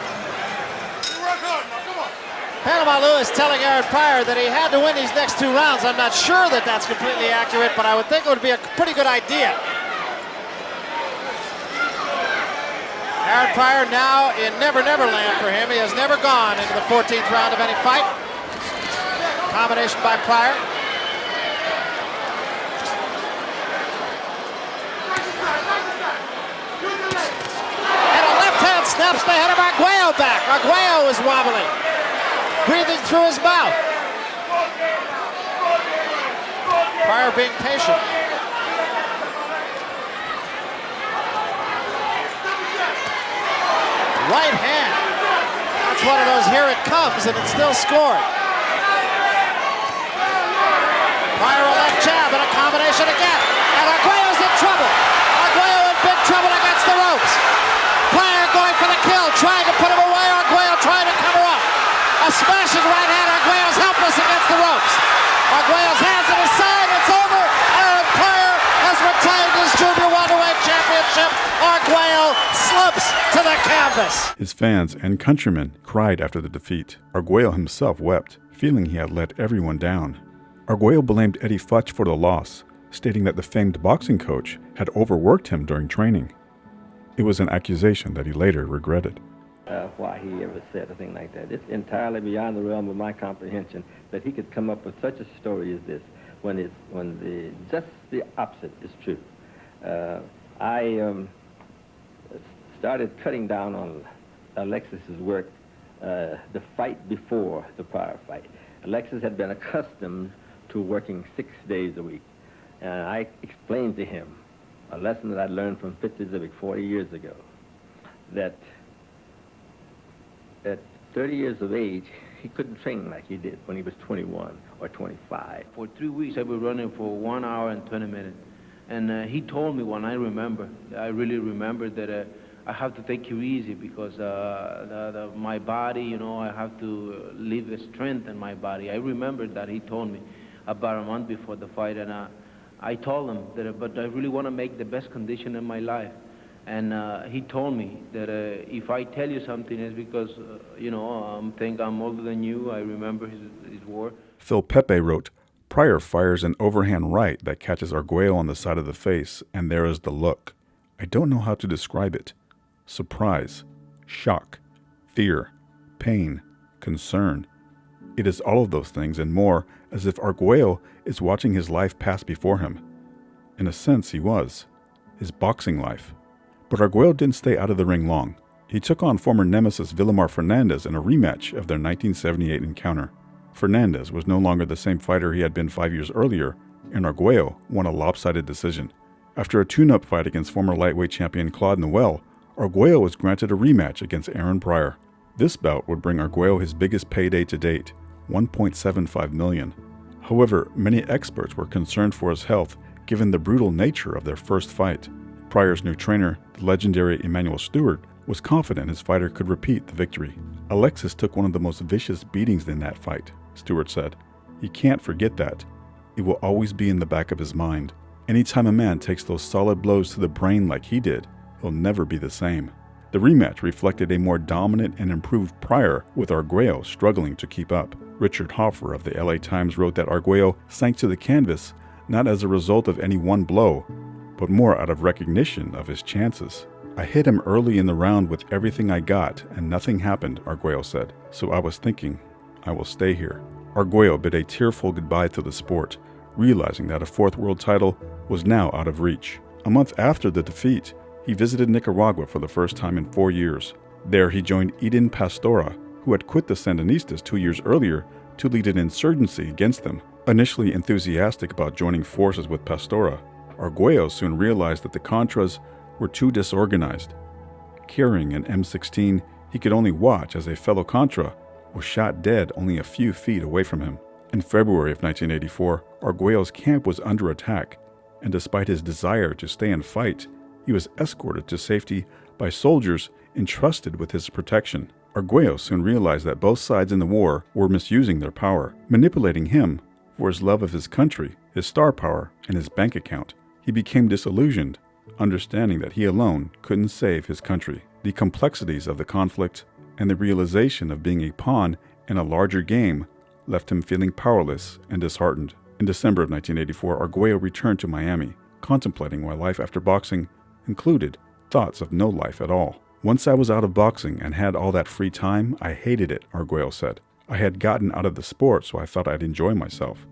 Panama Lewis telling Aaron Pryor that he had to win these next 2 rounds. I'm not sure that that's completely accurate, but I would think it would be a pretty good idea. Aaron Pryor now in Never Never Land for him. He has never gone into the 14th round of any fight. Combination by Pryor. And a left hand snaps the head of Arguello back. Arguello is wobbling, breathing through his mouth. Pryor being patient. Right hand. That's one of those, here it comes, and it's still scored. Pryor a left jab and a combination again. And Arguello's in trouble. Arguello in big trouble against the ropes. Pryor going for the kill, trying to put him away. Arguello trying to cover up. A smashing right hand. Arguello's helpless against the ropes. Arguello's hands at his side. It's over. Aaron Pryor has retained his junior welterweight championship. Arguello slips to the canvas. His fans and countrymen cried after the defeat. Arguello himself wept, feeling he had let everyone down. Arguello blamed Eddie Futch for the loss, stating that the famed boxing coach had overworked him during training. It was an accusation that he later regretted. Why he ever said a thing like that. It's entirely beyond the realm of my comprehension that he could come up with such a story as this when just the opposite is true. I started cutting down on Alexis's work the fight before the Pryor fight. Alexis had been accustomed to working 6 days a week. And I explained to him a lesson that I'd learned from Fitzpatrick 40 years ago, that at 30 years of age, he couldn't train like he did when he was 21 or 25. For 3 weeks, I was running for 1 hour and 20 minutes. And he told me when I really remember that I have to take it easy because my body, you know, I have to leave the strength in my body. I remember that he told me about a month before the fight, and I told him that, but I really want to make the best condition in my life. And he told me that if I tell you something, it's because, you know, think I'm older than you. I remember his word. Phil Pepe wrote, Pryor fires an overhand right that catches Arguello on the side of the face, and there is the look. I don't know how to describe it. Surprise, shock, fear, pain, concern. It is all of those things and more, as if Arguello is watching his life pass before him. In a sense, he was. His boxing life. But Arguello didn't stay out of the ring long. He took on former nemesis Villamar Fernandez in a rematch of their 1978 encounter. Fernandez was no longer the same fighter he had been 5 years earlier, and Arguello won a lopsided decision. After a tune-up fight against former lightweight champion Claude Noel, Arguello was granted a rematch against Aaron Pryor. This bout would bring Arguello his biggest payday to date, $1.75 million. However, many experts were concerned for his health given the brutal nature of their first fight. Pryor's new trainer, the legendary Emmanuel Stewart, was confident his fighter could repeat the victory. Alexis took one of the most vicious beatings in that fight, Stewart said. He can't forget that. It will always be in the back of his mind. Anytime a man takes those solid blows to the brain like he did, he'll never be the same. The rematch reflected a more dominant and improved Pryor, with Arguello struggling to keep up. Richard Hoffer of the LA Times wrote that Arguello sank to the canvas not as a result of any one blow, but more out of recognition of his chances. I hit him early in the round with everything I got, and nothing happened, Arguello said. So I was thinking, I will stay here. Arguello bid a tearful goodbye to the sport, realizing that a fourth world title was now out of reach. A month after the defeat, he visited Nicaragua for the first time in 4 years. There he joined Eden Pastora, who had quit the Sandinistas 2 years earlier to lead an insurgency against them. Initially enthusiastic about joining forces with Pastora, Arguello soon realized that the Contras were too disorganized. Carrying an M16, he could only watch as a fellow Contra was shot dead only a few feet away from him. In February of 1984, Arguello's camp was under attack, and despite his desire to stay and fight, he was escorted to safety by soldiers entrusted with his protection. Arguello soon realized that both sides in the war were misusing their power, manipulating him for his love of his country, his star power, and his bank account. He became disillusioned, understanding that he alone couldn't save his country. The complexities of the conflict and the realization of being a pawn in a larger game left him feeling powerless and disheartened. In December of 1984, Arguello returned to Miami, contemplating why life after boxing included thoughts of no life at all. Once I was out of boxing and had all that free time, I hated it, Arguello said. I had gotten out of the sport, so I thought I'd enjoy myself.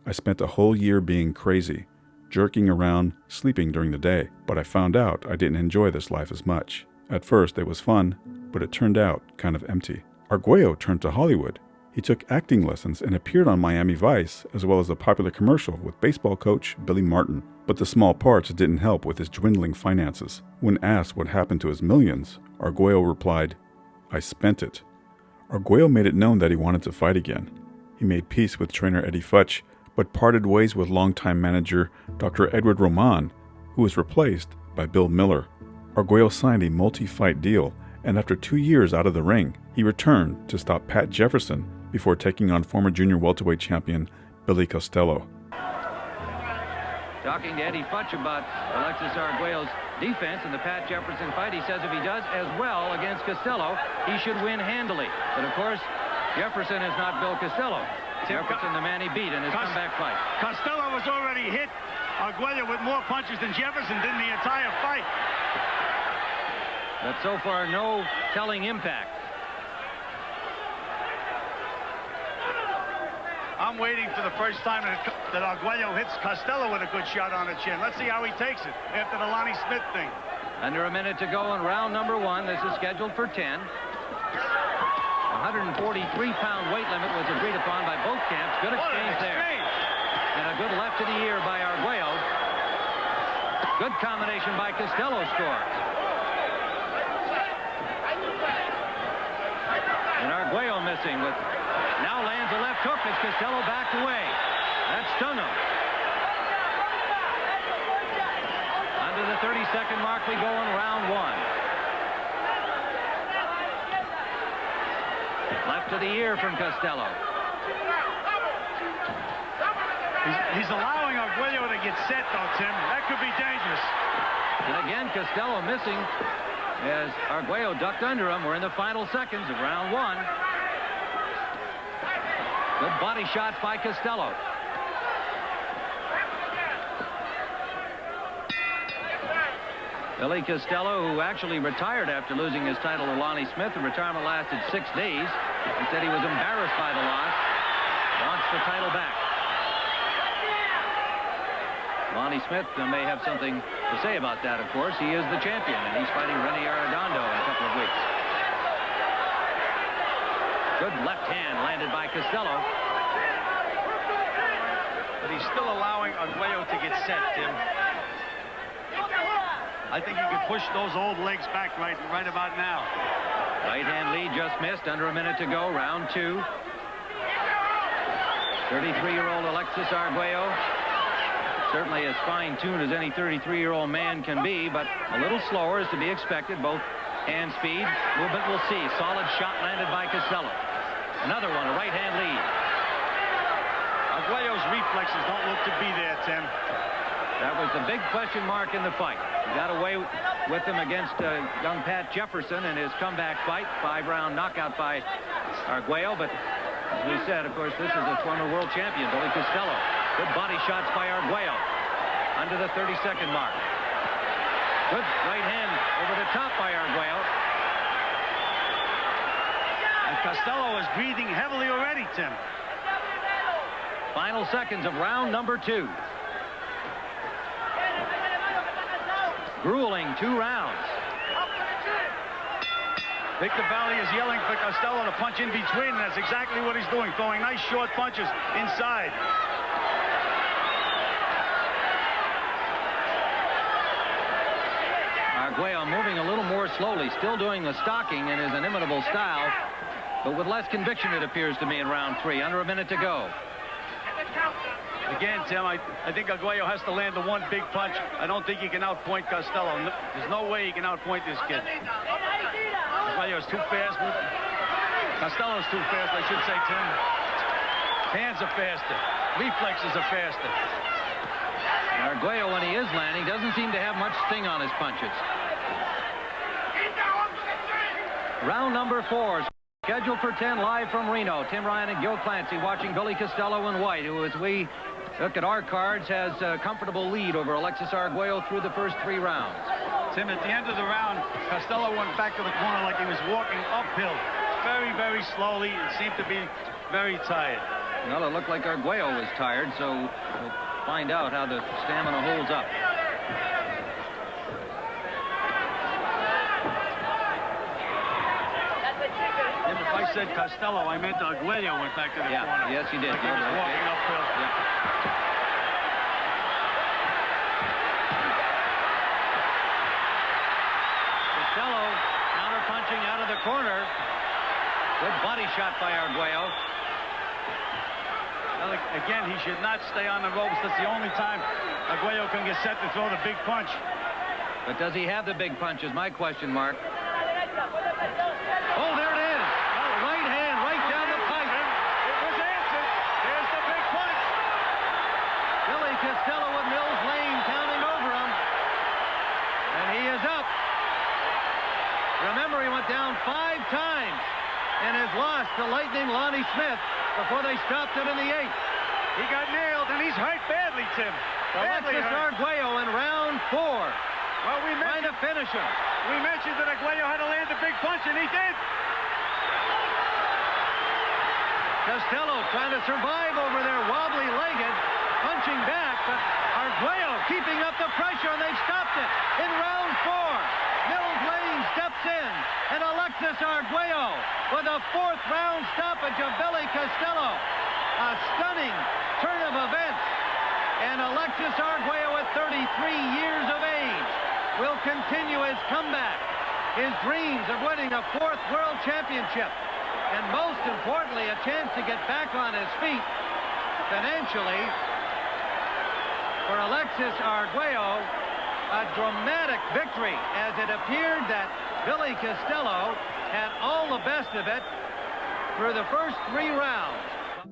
I spent a whole year being crazy, jerking around, sleeping during the day, but I found out I didn't enjoy this life as much. At first, it was fun, but it turned out kind of empty. Arguello turned to Hollywood. He took acting lessons and appeared on Miami Vice, as well as a popular commercial with baseball coach Billy Martin. But the small parts didn't help with his dwindling finances. When asked what happened to his millions, Arguello replied, I spent it. Arguello made it known that he wanted to fight again. He made peace with trainer Eddie Futch, but parted ways with longtime manager Dr. Edward Roman, who was replaced by Bill Miller. Arguello signed a multi-fight deal, and after 2 years out of the ring, he returned to stop Pat Jefferson before taking on former junior welterweight champion Billy Costello. Talking to Eddie Futch about Alexis Arguello's defense in the Pat Jefferson fight, he says if he does as well against Costello, he should win handily. But of course, Jefferson is not Bill Costello. Jefferson, the man he beat in his comeback fight. Costello was already hit Arguello with more punches than Jefferson did in the entire fight. But so far, no telling impact. I'm waiting for the first time that Arguello hits Costello with a good shot on the chin. Let's see how he takes it after the Lonnie Smith thing. Under a minute to go in round number 1. This is scheduled for 10. 143-pound weight limit was agreed upon by both camps. Good exchange there. And a good left to the ear by Arguello. Good combination by Costello scores. And Arguello missing with Now lands a left hook as Costello backed away. That stung him. Under the 30-second mark we go in round one. Left to the ear from Costello. He's allowing Arguello to get set, though, Tim. That could be dangerous. And again, Costello missing as Arguello ducked under him. We're in the final seconds of round one. Good body shots by Costello. Billy Costello, who actually retired after losing his title to Lonnie Smith. The retirement lasted 6 days. He said he was embarrassed by the loss. Wants the title back. Lonnie Smith may have something to say about that, of course. He is the champion, and he's fighting Rene Arredondo in a couple of weeks. Good left hand landed by Costello. But he's still allowing Arguello to get set, Tim. I think he could push those old legs back right about now. Right hand lead just missed. Under a minute to go. Round two. 33-year-old Alexis Arguello. Certainly as fine-tuned as any 33-year-old man can be, but a little slower is to be expected. Both hand speed. Movement we'll see. Solid shot landed by Costello. Another one, a right-hand lead. Arguello's reflexes don't look to be there, Tim. That was the big question mark in the fight. He got away with him against young Pat Jefferson in his comeback fight. 5-round knockout by Arguello, but as we said, of course, this is a former world champion, Billy Costello. Good body shots by Arguello. Under the 30-second mark. Good right hand over the top by Arguello. And Costello is breathing heavily already, Tim. Final seconds of round number two. Grueling 2 rounds. Victor Valley is yelling for Costello to punch in between, and that's exactly what he's doing, throwing nice short punches inside. Arguello moving a little more slowly, still doing the stalking in his inimitable style, but with less conviction, it appears to me, in round 3. Under a minute to go. Again, Tim, I think Arguello has to land the one big punch. I don't think he can outpoint Costello. There's no way he can outpoint this kid. Arguello's too fast. Costello's too fast, I should say, Tim. Hands are faster. Reflexes are faster. Arguello, when he is landing, doesn't seem to have much sting on his punches. Round number 4. Scheduled for 10 live from Reno. Tim Ryan and Gil Clancy watching Billy Costello in white, who, as we look at our cards, has a comfortable lead over Alexis Arguello through the first 3 rounds. Tim, at the end of the round, Costello went back to the corner like he was walking uphill. Very, very slowly, and seemed to be very tired. Well, it looked like Arguello was tired, so we'll find out how the stamina holds up. If I said Costello, I meant Arguello went back to the corner. Yes, you did. Like he was walking uphill. Costello counter-punching out of the corner. Good body shot by Arguello. Well, again, he should not stay on the ropes. That's the only time Arguello can get set to throw the big punch. But does he have the big punch is my question mark. Oh, there it is. Right hand, right down the pipe. It was answered. There's the big punch. Billy Costello with Mills Lane counting over him. And he is up. Remember, he went down 5 times and has lost to Lightning Lonnie Smith before they stopped it in the 8th. He got nailed, and he's hurt badly, Tim. Alexis Arguello in round 4. Well, trying to finish him. We mentioned that Arguello had to land a big punch, and he did. Costello trying to survive over there, wobbly-legged, punching back, but Arguello keeping up the pressure, and they've stopped it in round 4. Mills Lane steps in, and Alexis Arguello with a 4th round stoppage of Billy Costello. A stunning turn of events, and Alexis Arguello at 33 years of age will continue his comeback, his dreams of winning a 4th world championship. and most importantly, a chance to get back on his feet financially. For Alexis Arguello, a dramatic victory, as it appeared that Billy Costello had all the best of it through the first 3 rounds.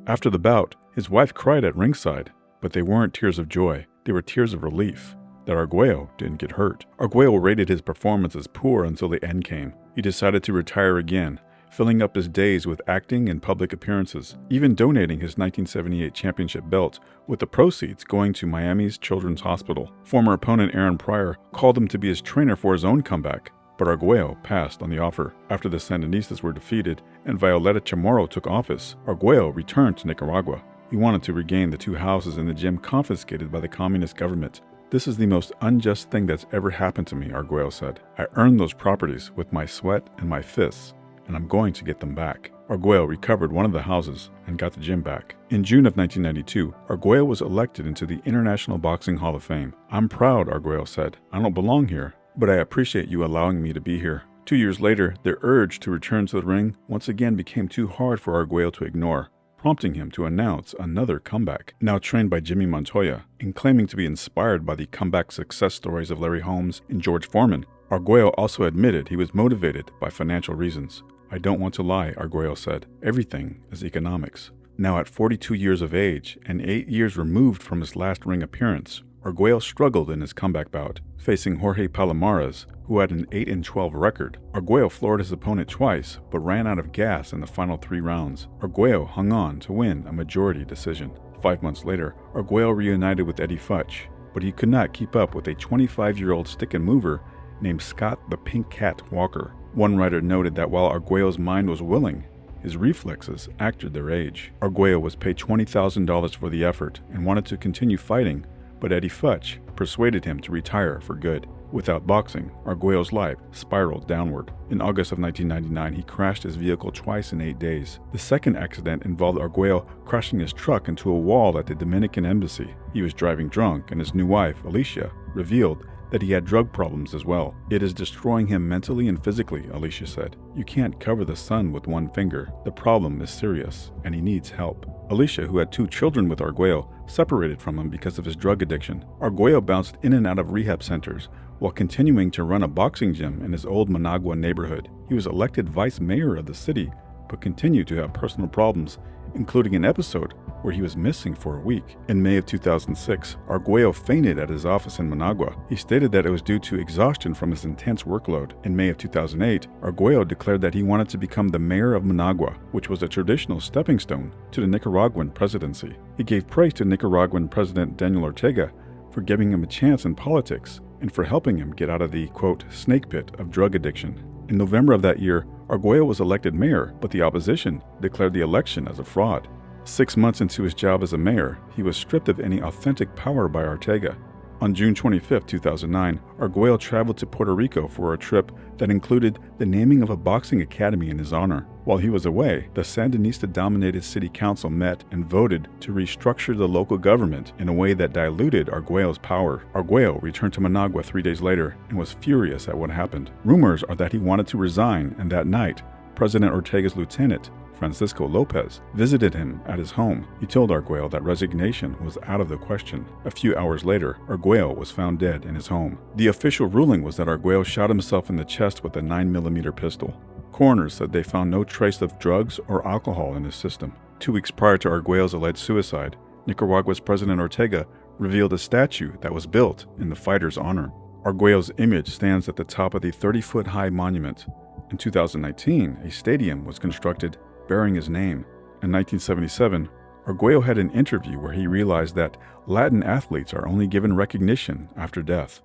After the bout, his wife cried at ringside, but they weren't tears of joy, they were tears of relief that Arguello didn't get hurt. Arguello rated his performance as poor until the end came. He decided to retire again, filling up his days with acting and public appearances, even donating his 1978 championship belt, with the proceeds going to Miami's Children's Hospital. Former opponent Aaron Pryor called him to be his trainer for his own comeback, but Arguello passed on the offer. After the Sandinistas were defeated and Violeta Chamorro took office, Arguello returned to Nicaragua. He wanted to regain the 2 houses in the gym confiscated by the communist government. "This is the most unjust thing that's ever happened to me," Arguello said. "I earned those properties with my sweat and my fists, and I'm going to get them back." Arguello recovered one of the houses and got the gym back. In June of 1992, Arguello was elected into the International Boxing Hall of Fame. "I'm proud," Arguello said. "I don't belong here, but I appreciate you allowing me to be here." 2 years later, the urge to return to the ring once again became too hard for Arguello to ignore, prompting him to announce another comeback. Now trained by Jimmy Montoya, and claiming to be inspired by the comeback success stories of Larry Holmes and George Foreman, Arguello also admitted he was motivated by financial reasons. "I don't want to lie," Arguello said. "Everything is economics." Now at 42 years of age and 8 years removed from his last ring appearance, Arguello struggled in his comeback bout, facing Jorge Palomares, who had an 8-12 record. Arguello floored his opponent twice, but ran out of gas in the final 3 rounds. Arguello hung on to win a majority decision. 5 months later, Arguello reunited with Eddie Futch, but he could not keep up with a 25-year-old stick-and-mover named Scott the Pink Cat Walker. One writer noted that while Arguello's mind was willing, his reflexes acted their age. Arguello was paid $20,000 for the effort and wanted to continue fighting, but Eddie Futch persuaded him to retire for good. Without boxing, Arguello's life spiraled downward. In August of 1999, he crashed his vehicle twice in 8 days. The second accident involved Arguello crashing his truck into a wall at the Dominican embassy. He was driving drunk, and his new wife, Alicia, revealed that he had drug problems as well. "It is destroying him mentally and physically," Alicia said. "You can't cover the sun with one finger. The problem is serious, and he needs help." Alicia, who had 2 children with Arguello, separated from him because of his drug addiction. Arguello bounced in and out of rehab centers while continuing to run a boxing gym in his old Managua neighborhood. He was elected vice mayor of the city, but continued to have personal problems, including an episode where he was missing for a week. In May of 2006, Arguello fainted at his office in Managua. He stated that it was due to exhaustion from his intense workload. In May of 2008, Arguello declared that he wanted to become the mayor of Managua, which was a traditional stepping stone to the Nicaraguan presidency. He gave praise to Nicaraguan President Daniel Ortega for giving him a chance in politics and for helping him get out of the, quote, snake pit of drug addiction. In November of that year, Arguello was elected mayor, but the opposition declared the election as a fraud. 6 months into his job as a mayor, he was stripped of any authentic power by Ortega. On June 25, 2009, Arguello traveled to Puerto Rico for a trip that included the naming of a boxing academy in his honor. While he was away, the Sandinista-dominated city council met and voted to restructure the local government in a way that diluted Arguello's power. Arguello returned to Managua 3 days later and was furious at what happened. Rumors are that he wanted to resign, and that night, President Ortega's lieutenant, Francisco Lopez, visited him at his home. He told Arguello that resignation was out of the question. A few hours later, Arguello was found dead in his home. The official ruling was that Arguello shot himself in the chest with a 9mm pistol. Coroners said they found no trace of drugs or alcohol in his system. 2 weeks prior to Arguello's alleged suicide, Nicaragua's President Ortega revealed a statue that was built in the fighter's honor. Arguello's image stands at the top of the 30-foot-high monument. In 2019, a stadium was constructed bearing his name. In 1977, Arguello had an interview where he realized that Latin athletes are only given recognition after death.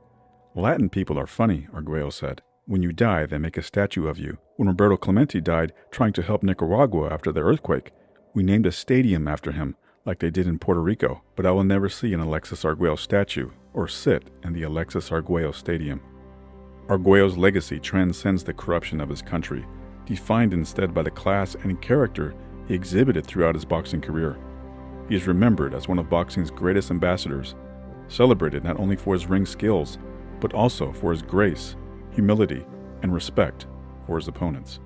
"Latin people are funny," Arguello said. "When you die, they make a statue of you. When Roberto Clemente died trying to help Nicaragua after the earthquake, we named a stadium after him, like they did in Puerto Rico. But I will never see an Alexis Arguello statue or sit in the Alexis Arguello Stadium." Arguello's legacy transcends the corruption of his country, defined instead by the class and character he exhibited throughout his boxing career. He is remembered as one of boxing's greatest ambassadors, celebrated not only for his ring skills, but also for his grace, humility, and respect for his opponents.